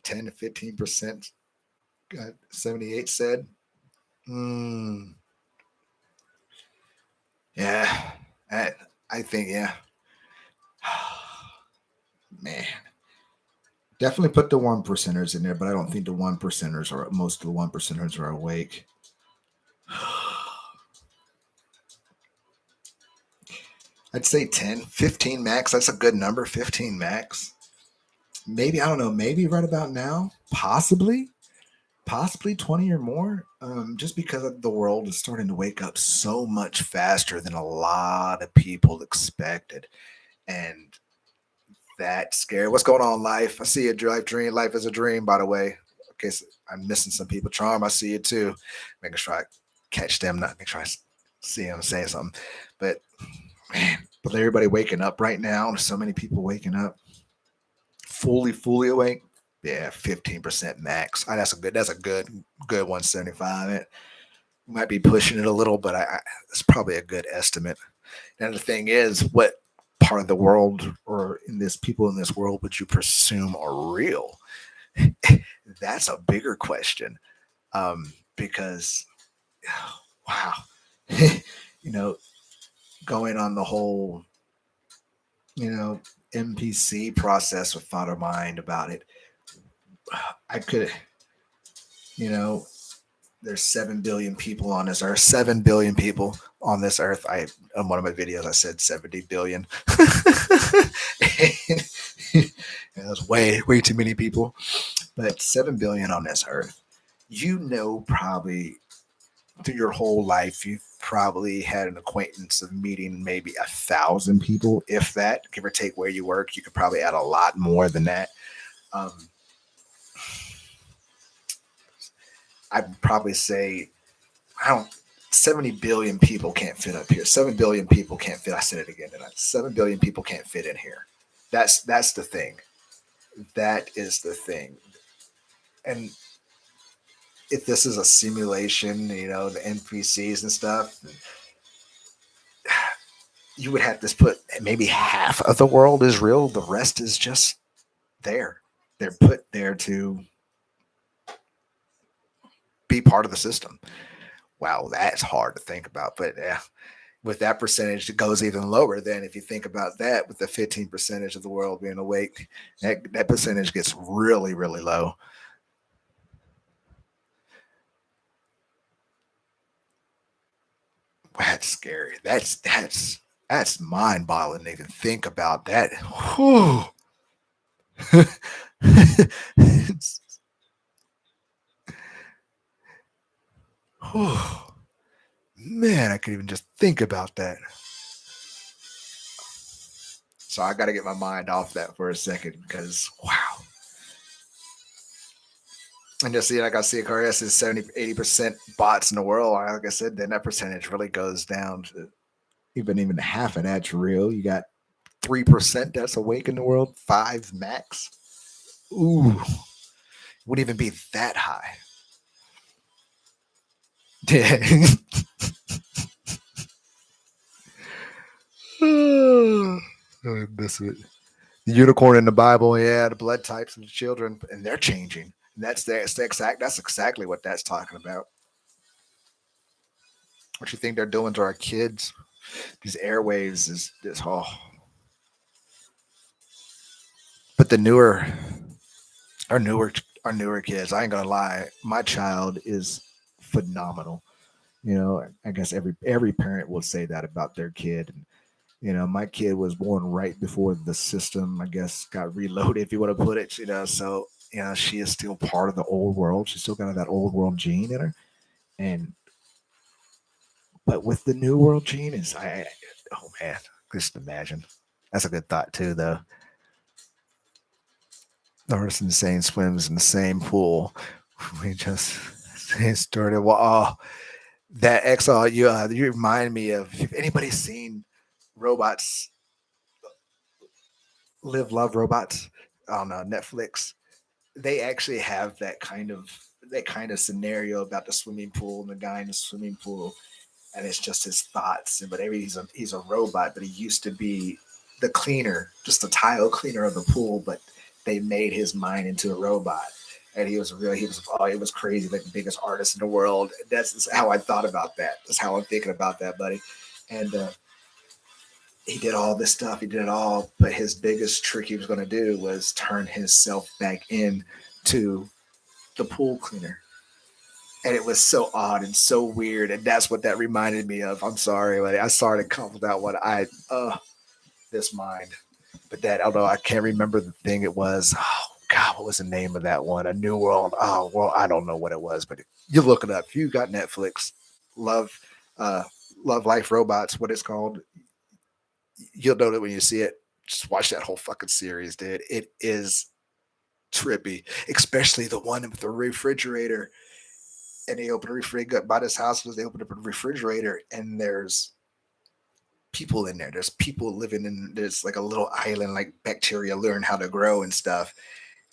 10 to 15%. 78 said. Mm, yeah, I, I think yeah. Man, definitely put the one percenters in there, but I don't think the one percenters are most of the one percenters are awake. I'd say 10, 15 max. That's a good number. 15 max. Maybe, I don't know, maybe right about now, possibly 20 or more. Just because the world is starting to wake up so much faster than a lot of people expected. And that's scary. What's going on, life? I see you, drive dream. Life is a dream, by the way. Okay, so I'm missing some people. Charm, I see you too. Making sure I catch them, not make sure I see them saying something. But man, with everybody waking up right now, so many people waking up fully awake. Yeah, 15% max. That's a good 175. It might be pushing it a little, but it's probably a good estimate. And the thing is, what part of the world or in this people in this world would you presume are real? That's a bigger question. Because wow, you know, going on the whole, you know, MPC process with thought of mind about it, I could, you know, there's 7 billion people on this earth. 7 billion people on this earth. I on one of my videos I said 70 billion. That's way too many people. But 7 billion on this earth. Probably through your whole life, you've probably had an acquaintance of meeting maybe 1,000 people, if that, give or take where you work. You could probably add a lot more than that. Um, I'd probably say I don't 70 billion people can't fit up here. 7 billion people can't fit. I said it again tonight. 7 billion people can't fit in here. That's the thing. That is the thing. And if this is a simulation, the NPCs and stuff, you would have to put maybe half of the world is real. The rest is just there. They're put there to be part of the system. Wow, that's hard to think about. But yeah, with that percentage, it goes even lower. Then, if you think about that, with the 15% of the world being awake, that percentage gets really low. That's scary. That's mind boggling to even think about that. Man, I could even just think about that. So I got to get my mind off that for a second because wow. And just see, like I see, Carias is 70-80% bots in the world. Like I said, then that percentage really goes down to even half of that's real. You got 3% that's awake in the world, 5 max. Ooh, wouldn't even be that high. Yeah. This is the unicorn in the Bible, yeah, the blood types of the children, and they're changing. And that's exactly what that's talking about. What you think they're doing to our kids? These airwaves is this whole. But the our newer, our newer kids, I ain't gonna lie, my child is phenomenal. You know, I guess every parent will say that about their kid. And you know, my kid was born right before the system, I guess, got reloaded, if you want to put it. You know, so you know, she is still part of the old world. She's still got that old world gene in her, and but with the new world gene is oh man, just imagine. That's a good thought too, though. The person insane swims in the same pool. We just started. Well, oh, that XL, you remind me of if anybody's seen robots live, love robots on Netflix. They actually have that kind of scenario about the swimming pool and the guy in the swimming pool, and it's just his thoughts. But he's a robot, but he used to be the cleaner, just the tile cleaner of the pool, but they made his mind into a robot. And it was crazy, like the biggest artist in the world. That's how I thought about that. That's how I'm thinking about that, buddy. And he did all this stuff. He did it all, but his biggest trick he was going to do was turn himself back in to the pool cleaner. And it was so odd and so weird, and that's what that reminded me of. I'm sorry, but I started to come without what this mind. But that, although I can't remember the thing it was. Oh God, what was the name of that one? A New World. Oh well, I don't know what it was, but you look it up. If you got Netflix, love, uh, love life robots. What it's called? You'll know it when you see it. Just watch that whole fucking series, dude. It is trippy, especially the one with the refrigerator. And they open a refrigerator by this house. They open up a refrigerator, and there's people in there. There's people living in. There's like a little island, like bacteria learn how to grow and stuff.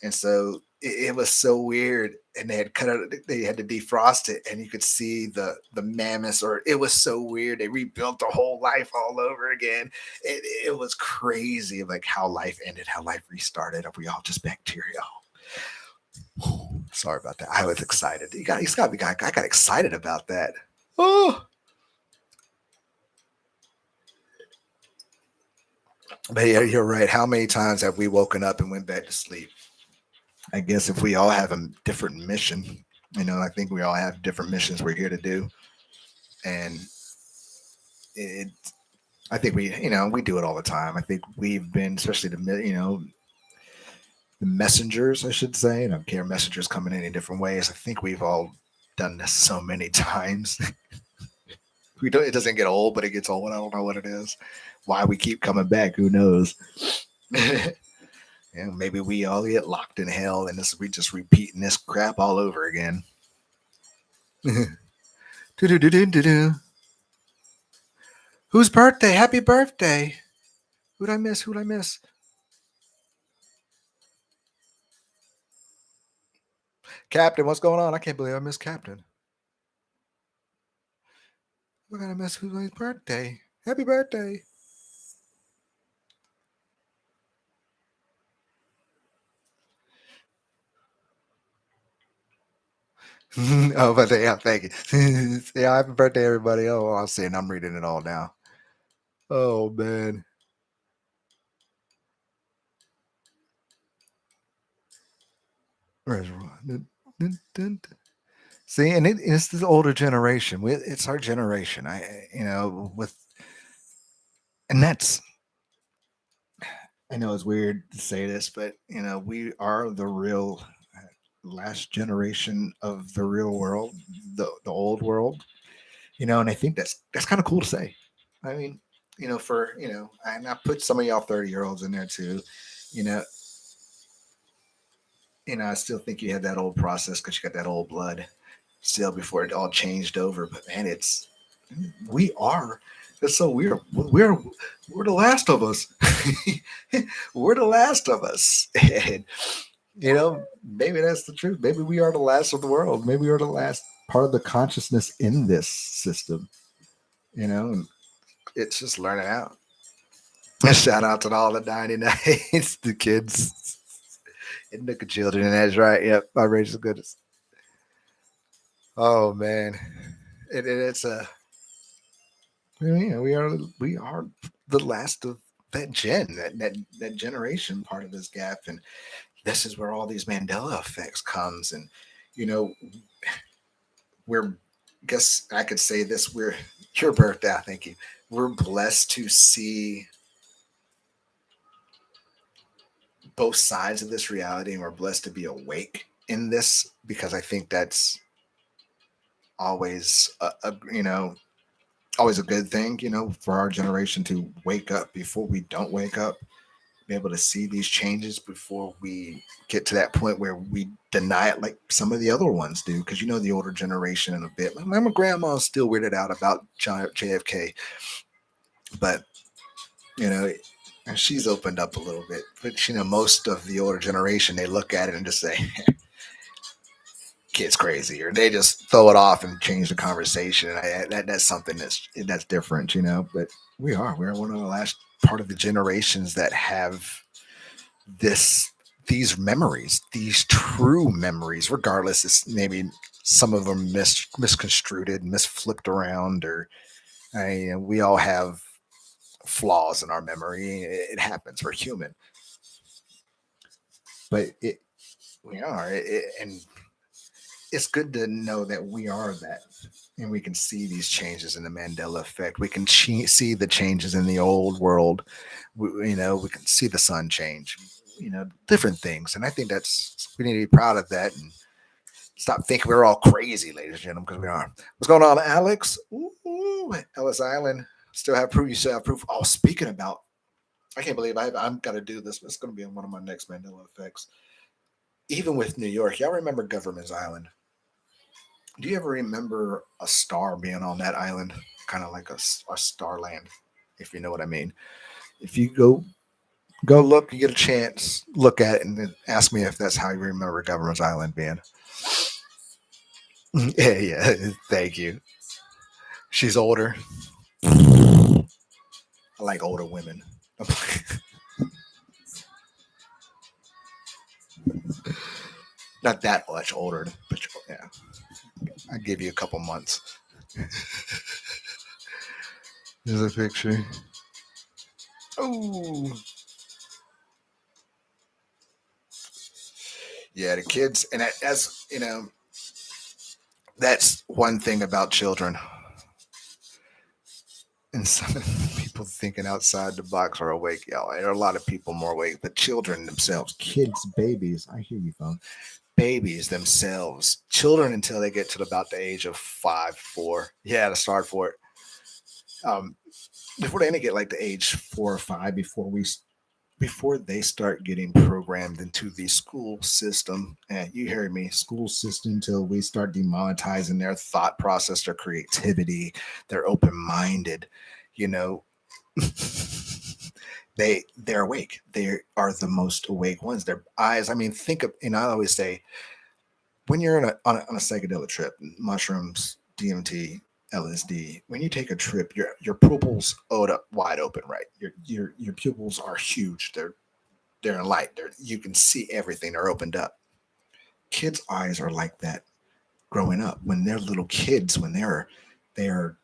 And so it was so weird. And they had cut it. They had to defrost it, and you could see the mammoths. Or it was so weird. They rebuilt the whole life all over again. It was crazy, like how life ended, how life restarted. Are we all just bacteria? Sorry about that. I was excited. I got excited about that. Oh, but yeah, you're right. How many times have we woken up and went back to sleep? I guess if we all have a different mission, you know, I think we all have different missions we're here to do, and it. I think we do it all the time. I think we've been, especially the messengers, I should say. I don't care. Messengers coming in different ways. I think we've all done this so many times. We don't. It doesn't get old, but it gets old. I don't know what it is. Why we keep coming back? Who knows? Yeah, maybe we all get locked in hell, and we just repeating this crap all over again. Do-do-do-do-do-do. Whose birthday? Happy birthday! Who'd I miss? Who'd I miss? Captain, what's going on? I can't believe I missed Captain. We're gonna miss who's birthday. Happy birthday! Oh, but yeah, thank you. Yeah, happy birthday, everybody. Oh, I'm seeing. I'm reading it all now. Oh man. Where's See, and it's the older generation. It's our generation. With and that's I know it's weird to say this, but we are the real last generation of the real world, the old world. And I think that's kind of cool to say. I mean, and I put some of y'all 30-year-olds in there too. You know, I still think you had that old process because you got that old blood still before it all changed over. But man, we are. It's so weird. We're the last of us. We're the last of us. Maybe that's the truth. Maybe we are the last of the world. Maybe we are the last part of the consciousness in this system. And it's just learning out. Shout out to all the 99s, the kids and the children. That's right. Yep, I raised the goodness. Oh man, it's a we are the last of that that generation part of this gap, and this is where all these Mandela effects comes, and you know we're guess I could say this: we're your birthday. Thank you. We're blessed to see both sides of this reality, and we're blessed to be awake in this because I think that's always always a good thing, for our generation to wake up before we don't wake up, be able to see these changes before we get to that point where we deny it like some of the other ones do. Because the older generation in a bit. My grandma's still weirded out about JFK, but you know, she's opened up a little bit. But most of the older generation, they look at it and just say, "Kid's crazy," or they just throw it off and change the conversation. And that's something that's different, But we're one of the last part of the generations that have this these memories, these true memories, regardless. It's maybe some of them misconstrued, misflipped around, or we all have flaws in our memory. It happens. We're human, but we are, and it's good to know that we are that, and we can see these changes in the Mandela effect. We can see the changes in the old world. We can see the sun change. Different things, and I think we need to be proud of that and stop thinking we're all crazy, ladies and gentlemen, because we are. What's going on, Alex? Ooh, Ellis Island. Still have proof. You still have proof. Oh, speaking about, I can't believe I'm got to do this. It's going to be in one of my next Mandela effects. Even with New York, y'all remember Government's Island? Do you ever remember a star being on that island? Kind of like a star land, if you know what I mean. If you go look, you get a chance, look at it, and then ask me if that's how you remember Government's Island being. Yeah, yeah. Thank you. She's older. I like older women. Not that much older, but yeah, I give you a couple months. There's a picture. Oh, yeah, the kids, and that's that's one thing about children. And some people thinking outside the box are awake, y'all. There are a lot of people more awake, but children themselves, kids, babies. I hear you, phone. Babies themselves, children until they get to about the age of 5, 4. Yeah, to start for it. Before they get like the age 4 or 5, before they start getting programmed into the school system, and you hear me, school system, until we start demonetizing their thought process, their creativity, their open-minded, you know, they're awake. They are the most awake ones. Their eyes. I mean, think of, and I always say, when you're on a psychedelic trip, mushrooms, DMT, LSD, when you take a trip, your pupils wide open, right? Your pupils are huge. They're in light. You can see everything. They're opened up. Kids' eyes are like that growing up. When they're little kids, when they're there,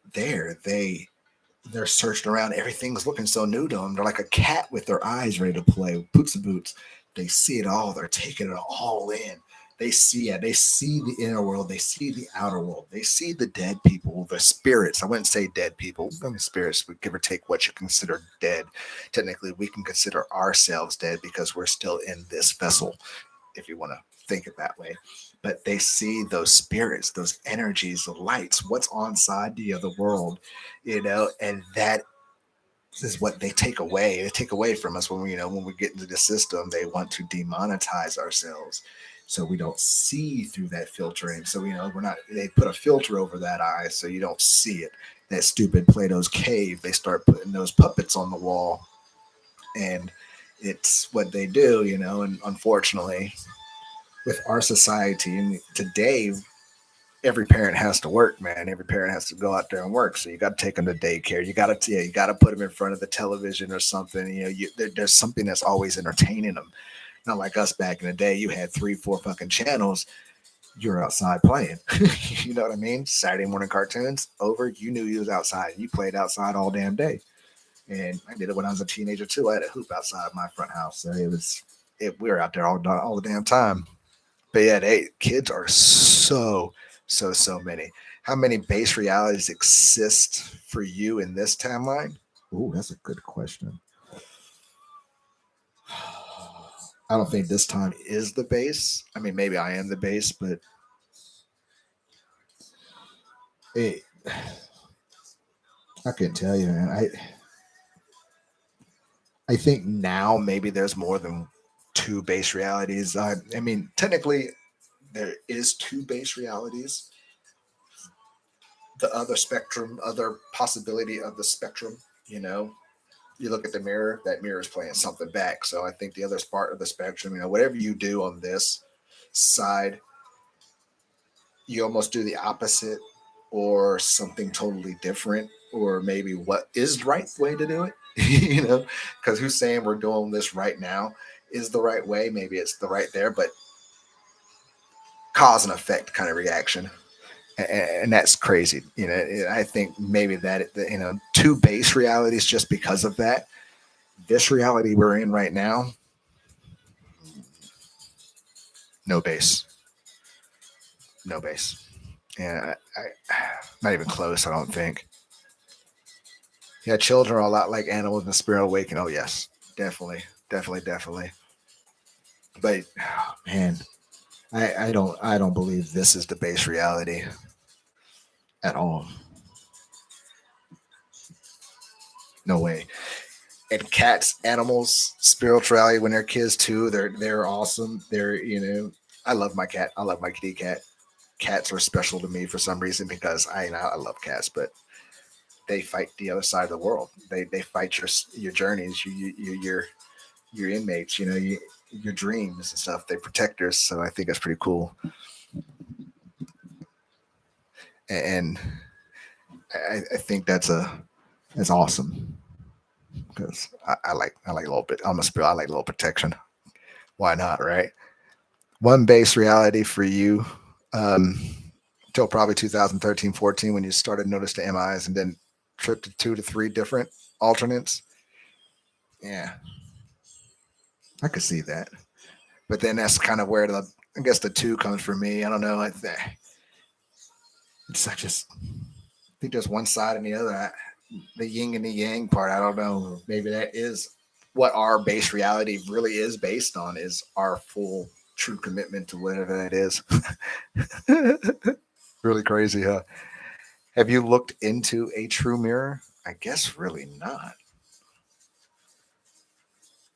they're searching around. Everything's looking so new to them. They're like a cat with their eyes ready to play. Boots and boots. They see it all. They're taking it all in. They see it. They see the inner world. They see the outer world. They see the dead people, the spirits. I wouldn't say dead people. I mean, spirits, give or take what you consider dead. Technically, we can consider ourselves dead because we're still in this vessel, if you want to think it that way. But they see those spirits, those energies, the lights, what's on side the other world, and that is what they take away. They take away from us when we get into the system. They want to demonetize ourselves, so we don't see through that filtering. So we're not. They put a filter over that eye, so you don't see it. That stupid Plato's cave. They start putting those puppets on the wall, and it's what they do. And unfortunately, with our society and today, every parent has to work, man. Every parent has to go out there and work. So you got to take them to daycare. You got to put them in front of the television or something. There's something that's always entertaining them. Not like us back in the day. You had three, four fucking channels. You're outside playing. You know what I mean? Saturday morning cartoons over. You knew you was outside. You played outside all damn day. And I did it when I was a teenager too. I had a hoop outside my front house. So we were out there all the damn time. But yeah, kids are so many. How many base realities exist for you in this timeline? Oh, that's a good question. I don't think this time is the base. I mean, maybe I am the base, but it, I couldn't tell you, man. I think now maybe there's more than two base realities. I mean, technically, there is two base realities. The other possibility of the spectrum, you know, you look at the mirror, that mirror is playing something back. So I think the other part of the spectrum, whatever you do on this side, you almost do the opposite or something totally different, or maybe what is the right way to do it, because who's saying we're doing this right now is the right way? Maybe it's the right there, but cause and effect kind of reaction. And that's crazy. I think maybe two base realities just because of that. This reality we're in right now, no base, no base. Yeah, not even close. I don't think. Yeah, children are a lot like animals in the spirit awakening. Oh yes, definitely, definitely, definitely. But oh, man, I don't believe this is the base reality at all. No way. And cats, animals, spirituality when they're kids too. They're awesome. I love my cat. I love my kitty cat. Cats are special to me for some reason because I love cats, but they fight the other side of the world. They fight your journeys, your inmates, your dreams and stuff. They protect us, so I think that's pretty cool. And I think that's awesome because I like a little bit. I'm a spirit. I like a little protection. Why not, right? One base reality for you, um, till probably 2013, 14 when you started to notice the MIs and then trip to 2 to 3 different alternates. Yeah, I could see that. But then that's kind of where I guess the two comes for me. I don't know. It's I just think there's one side and the other. The yin and the yang part. I don't know. Maybe that is what our base reality really is based on, is our full true commitment to whatever that is. Really crazy, huh? Have you looked into a true mirror? I guess really not.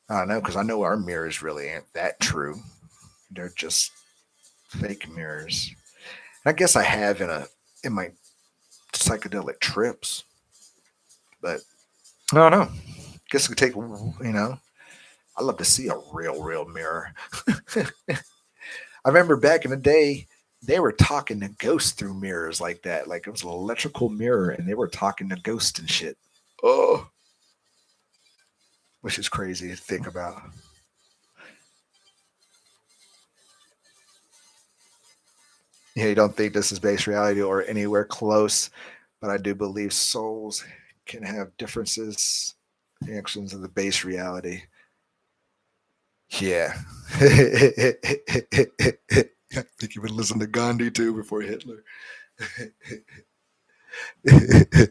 I don't know because I know our mirrors really ain't that true. They're just fake mirrors. And I guess I have in my psychedelic trips, but I don't know. Guess we take I love to see a real mirror. I remember back in the day, they were talking to ghosts through mirrors like that. Like it was an electrical mirror and they were talking to ghosts and shit. Oh, which is crazy to think about. Yeah, you don't think this is base reality or anywhere close, but I do believe souls can have differences, reactions of the base reality. Yeah. I think you've been listening to Gandhi too before Hitler.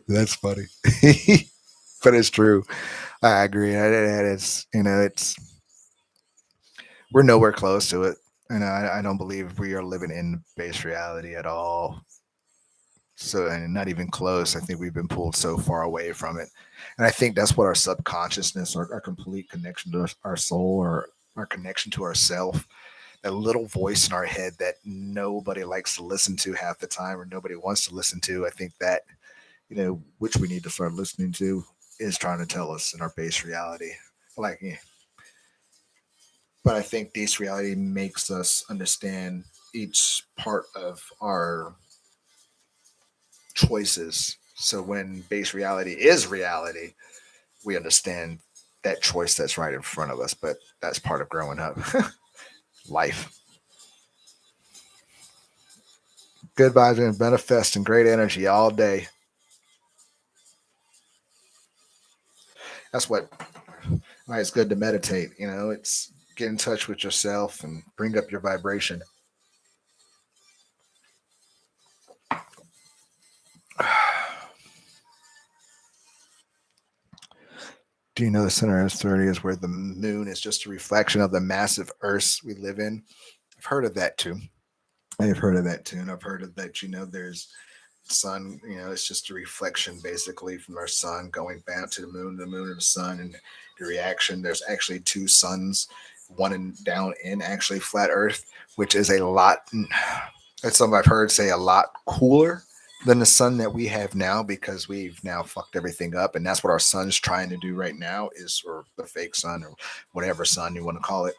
That's funny. But it's true. I agree. It's we're nowhere close to it. I don't believe we are living in base reality at all. So, and not even close. I think we've been pulled so far away from it. And I think that's what our subconsciousness, our complete connection to our soul, or our connection to ourself, that little voice in our head that nobody likes to listen to half the time or nobody wants to listen to. I think that, which we need to start listening to, is trying to tell us in our base reality. Like, yeah, But I think base reality makes us understand each part of our choices. So when base reality is reality, we understand that choice that's right in front of us. But that's part of growing up. Life. Good vibes and manifest and great energy all day. That's why it's good to meditate. It's get in touch with yourself and bring up your vibration. Do you know the center of Earth 30 is where the moon is just a reflection of the massive Earth we live in? I've heard of that too. I've heard of that too. And I've heard of that, there's sun, it's just a reflection basically from our sun going back to the moon and the sun, and the reaction. There's actually two suns, down in actually flat Earth, which is a lot. That's something I've heard say a lot cooler than the sun that we have now, because we've now fucked everything up, and that's what our sun's trying to do right now, or the fake sun, or whatever sun you want to call it,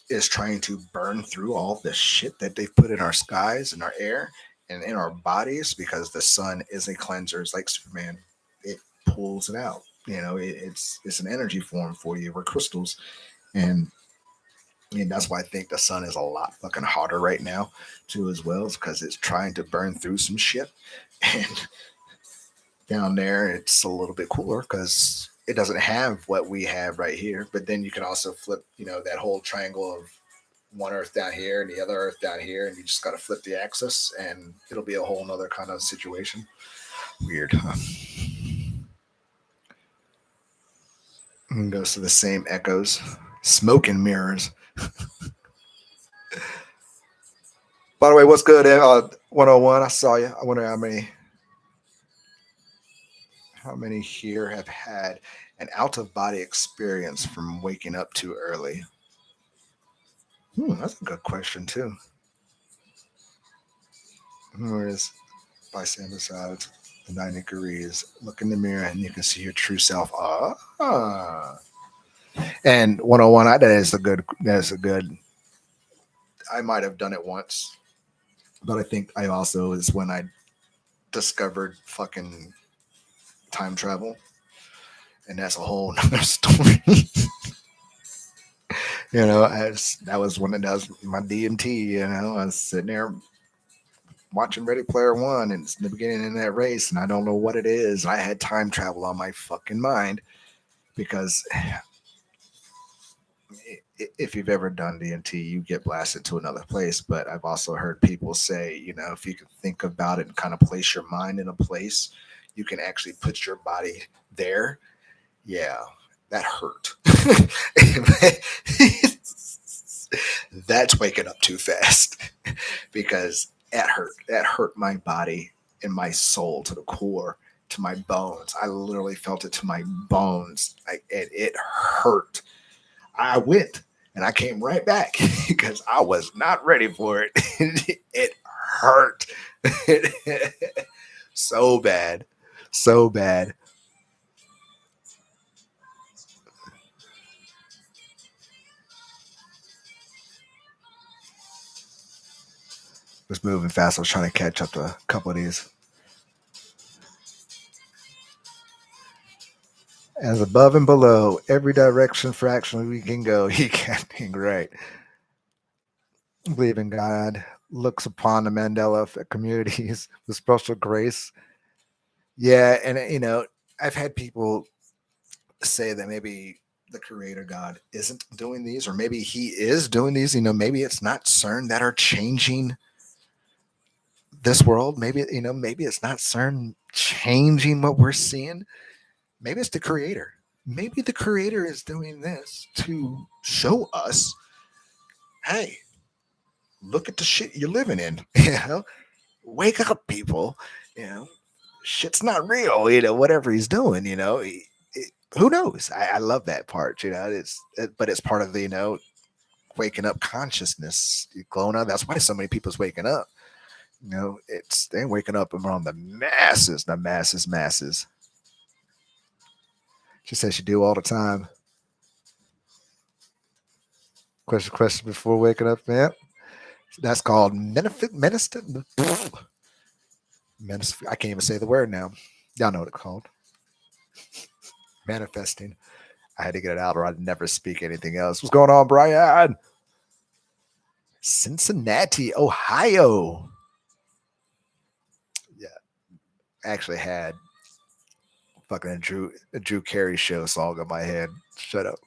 is trying to burn through all the shit that they've put in our skies and our air and in our bodies, because the sun is a cleanser. It's like Superman. It pulls it out. It's an energy form for you. We're crystals. And that's why I think the sun is a lot fucking hotter right now too, as well, is because it's trying to burn through some shit. And down there it's a little bit cooler because it doesn't have what we have right here. But then you can also flip, that whole triangle of one Earth down here and the other Earth down here, and you just got to flip the axis, and it'll be a whole nother kind of situation. Weird, huh? And goes to the same echoes, smoke and mirrors. By the way, what's good? 101. I saw you. I wonder how many here have had an out of body experience from waking up too early. That's a good question too. Where is by Sandra Sides, the 90 degrees. Look in the mirror and you can see your true self. And 101, that is a good. I might have done it once, but I think I also is when I discovered fucking time travel, and that's a whole nother story. That was when that was my DMT. I was sitting there watching Ready Player One, and it's in the beginning of that race, and I don't know what it is. I had time travel on my fucking mind, because if you've ever done DMT, you get blasted to another place. But I've also heard people say, if you can think about it and kind of place your mind in a place, you can actually put your body there. Yeah, that hurt. That's waking up too fast, because that hurt my body and my soul to the core, to my bones. I literally felt it to my bones. It hurt. I went and I came right back because I was not ready for it. It hurt so bad, so bad. Was moving fast. I was trying to catch up to a couple of these. As above and below, every direction fraction we can go, he can think right. Believe in God, looks upon the Mandela Effect communities with special grace. Yeah, and I've had people say that maybe the creator God isn't doing these, or maybe he is doing these. Maybe it's not CERN that are changing this world. Maybe it's not CERN changing what we're seeing. Maybe it's the creator. Maybe the creator is doing this to show us, hey, look at the shit you're living in. Wake up, people. Shit's not real. Whatever he's doing. Who knows? I love that part. But it's part of the waking up consciousness, glowing up. That's why so many people's waking up. They're waking up around the masses. She says she do all the time. Question before waking up, man. That's called minister. I can't even say the word now. Y'all know what it's called. Manifesting. I had to get it out, or I'd never speak anything else. What's going on, Brian? Cincinnati, Ohio. Yeah, actually had fucking a Drew Carey show song in my head. Shut up.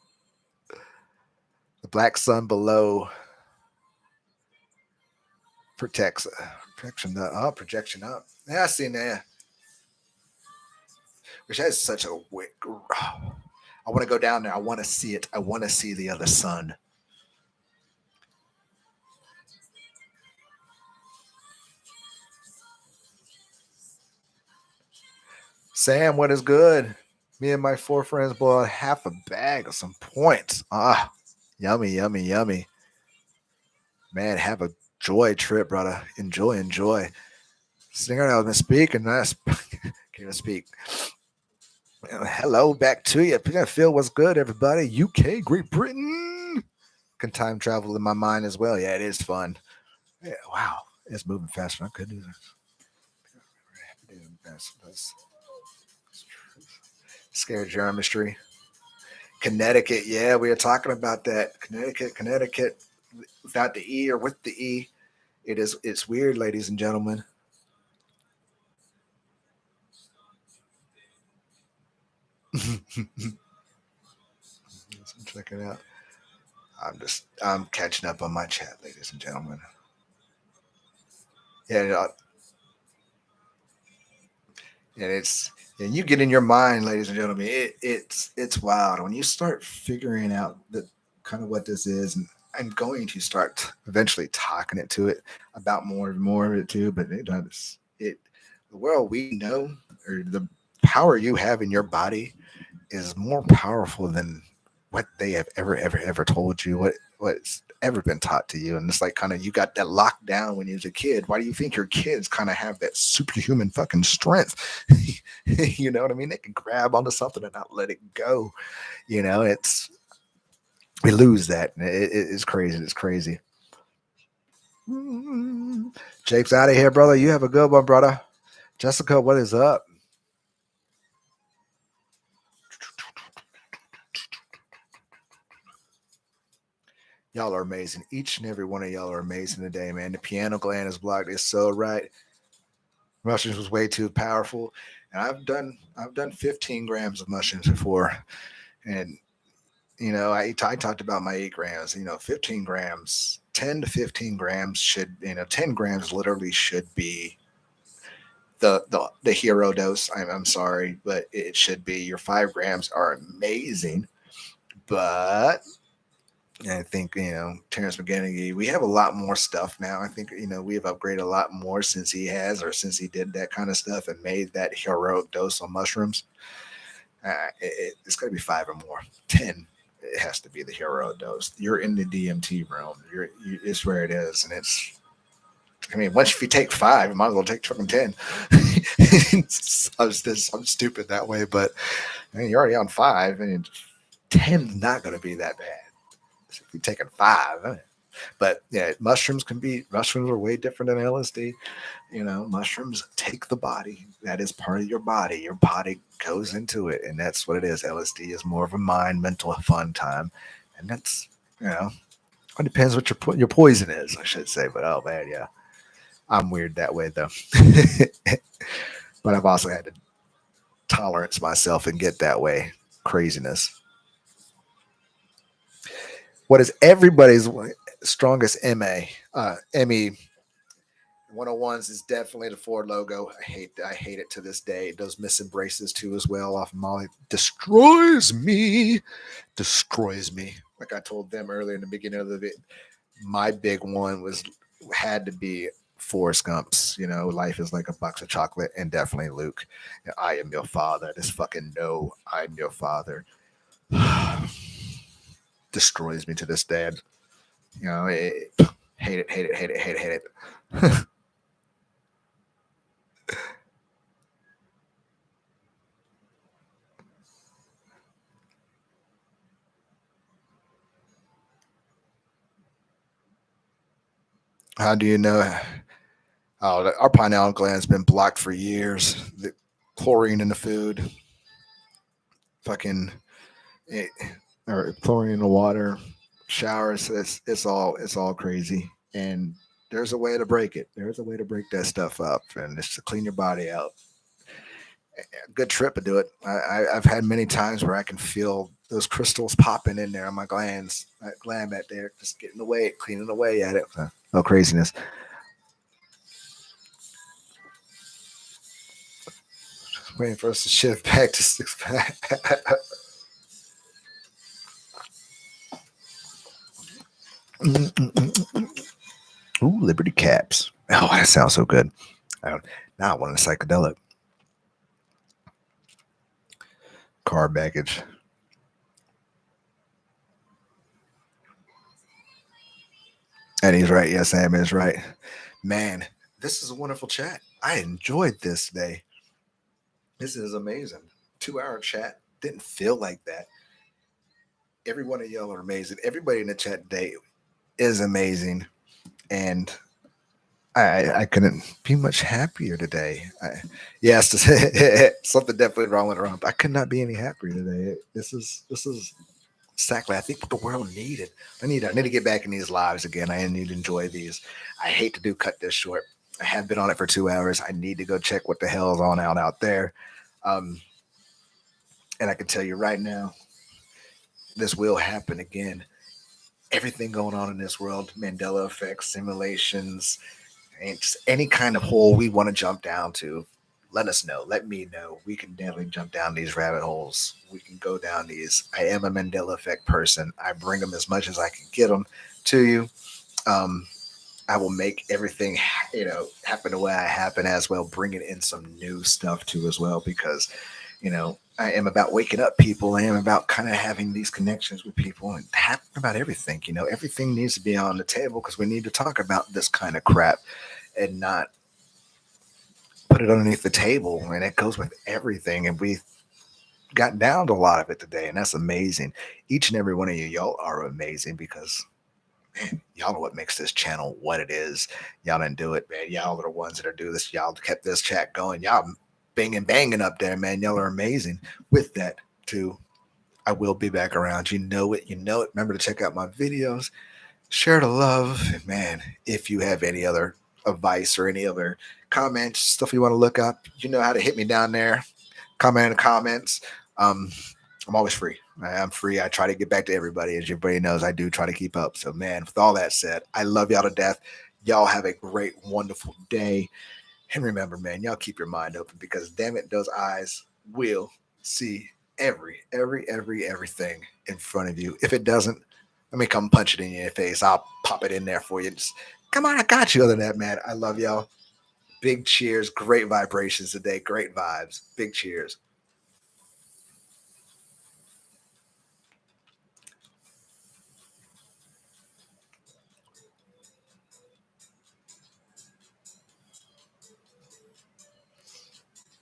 The black sun below protects projection up. Yeah, I seen that. Which has such a wick. I want to go down there. I want to see it. I want to see the other sun. Sam, what is good? Me and my four friends bought half a bag of some points. Ah, yummy, yummy, yummy. Man, have a joy trip, brother. Enjoy, enjoy. Singer, I've been speaking. Can't even speak. Hello, back to you. Phil, what's good, everybody? UK, Great Britain. Can time travel in my mind as well. Yeah, it is fun. Yeah, wow, it's moving faster. I could do this. Scared German mystery. Connecticut, yeah, we were talking about that. Connecticut, without the E or with the E. It's weird, ladies and gentlemen. Check it out. I'm catching up on my chat, ladies and gentlemen. Yeah, and and you get in your mind, ladies and gentlemen, it's wild when you start figuring out the kind of what this is, and I'm going to start eventually talking it to it about more and more of it too. But it does it the world we know, or the power you have in your body, is more powerful than what they have ever told you. What's ever been taught to you. And it's like kind of you got that locked down when you was a kid. Why do you think your kids kind of have that superhuman fucking strength? You know what I mean? They can grab onto something and not let it go. It's we lose that. It's crazy. It's crazy. Jake's out of here, brother. You have a good one, brother. Jessica, what is up? Y'all are amazing. Each and every one of y'all are amazing today, man. The piano gland is blocked. It's so right. Mushrooms was way too powerful. And I've done 15 grams of mushrooms before. And I talked about my 8 grams. 15 grams, 10 to 15 grams should, 10 grams literally should be the hero dose. I'm sorry, but it should be. Your 5 grams are amazing, but I think, Terrence McGinnigy, we have a lot more stuff now. I think, we have upgraded a lot more since he did that kind of stuff and made that heroic dose on mushrooms. It's going to be 5 or more. 10, it has to be the hero dose. You're in the DMT realm. It's where it is. And once if you take 5, you might as well take fucking 10. I'm stupid that way, but you're already on 5, and 10 is not going to be that bad. If you're taking 5, but yeah, mushrooms are way different than LSD. Mushrooms take the body. That is part of your body. Your body goes into it, and that's what it is. LSD is more of a mind, mental, fun time, and that's it depends what your poison is, I should say. But oh man, yeah, I'm weird that way though. But I've also had to tolerance myself and get that way. Craziness. What is everybody's strongest ME 101s is definitely the Ford logo. I hate it to this day. Those missing braces too as well off of Molly destroys me. Like I told them earlier in the beginning of the video, my big one had to be Forrest Gump's. Life is like a box of chocolate, and definitely Luke. I am your father. Just fucking know I'm your father. Destroys me to this day. Hate it, hate it, hate it, hate it, hate it. How do you know? Oh, our pineal gland's been blocked for years. The chlorine in the food, fucking, eh, or chlorine in the water, showers. It's all crazy. And there's a way to break it. There's a way to break that stuff up, and it's to clean your body out. A good trip to do it. I've had many times where I can feel those crystals popping in there on my glands, that gland back there, just getting away, cleaning away at it. No craziness. Waiting for us to shift back to six pack. Ooh, Liberty Caps. Oh, that sounds so good. Now I want a psychedelic car baggage. And he's right. Yes, Sam is right. Man, this is a wonderful chat. I enjoyed this day. This is amazing. 2 hour chat. Didn't feel like that. Every one of y'all are amazing. Everybody in the chat today is amazing. And I couldn't be much happier today. Yes, something definitely wrong with her. I could not be any happier today. This is exactly I think what the world needed. I need to get back in these lives again. I need to enjoy these. I hate to cut this short. I have been on it for 2 hours. I need to go check what the hell is on out there. Um, and I can tell you right now, this will happen again. Everything going on in this world, Mandela effects, simulations, and just any kind of hole we want to jump down to, let us know. Let me know. We can definitely jump down these rabbit holes. We can go down these. I am a Mandela effect person. I bring them as much as I can get them to you. Um, I will make everything, happen the way I happen as well, bringing in some new stuff too as well, because, I am about waking up people. I am about kind of having these connections with people and talking about everything. Everything needs to be on the table because we need to talk about this kind of crap and not put it underneath the table. And it goes with everything. And we got down to a lot of it today. And that's amazing. Each and every one of you, y'all are amazing because, man, y'all are what makes this channel what it is. Y'all didn't do it, man. Y'all are the ones that are doing this. Y'all kept this chat going. Y'all banging up there, man. Y'all are amazing. With that, too, I will be back around. You know it. You know it. Remember to check out my videos. Share the love. And man, if you have any other advice or any other comments, stuff you want to look up, you know how to hit me down there. Comment in the comments. Um, I'm always free. I'm free. I try to get back to everybody. As everybody knows, I do try to keep up. So, man, with all that said, I love y'all to death. Y'all have a great, wonderful day. And remember, man, y'all keep your mind open because, damn it, those eyes will see everything in front of you. If it doesn't, let me come punch it in your face. I'll pop it in there for you. Just come on, I got you. Other than that, man, I love y'all. Big cheers. Great vibrations today. Great vibes. Big cheers.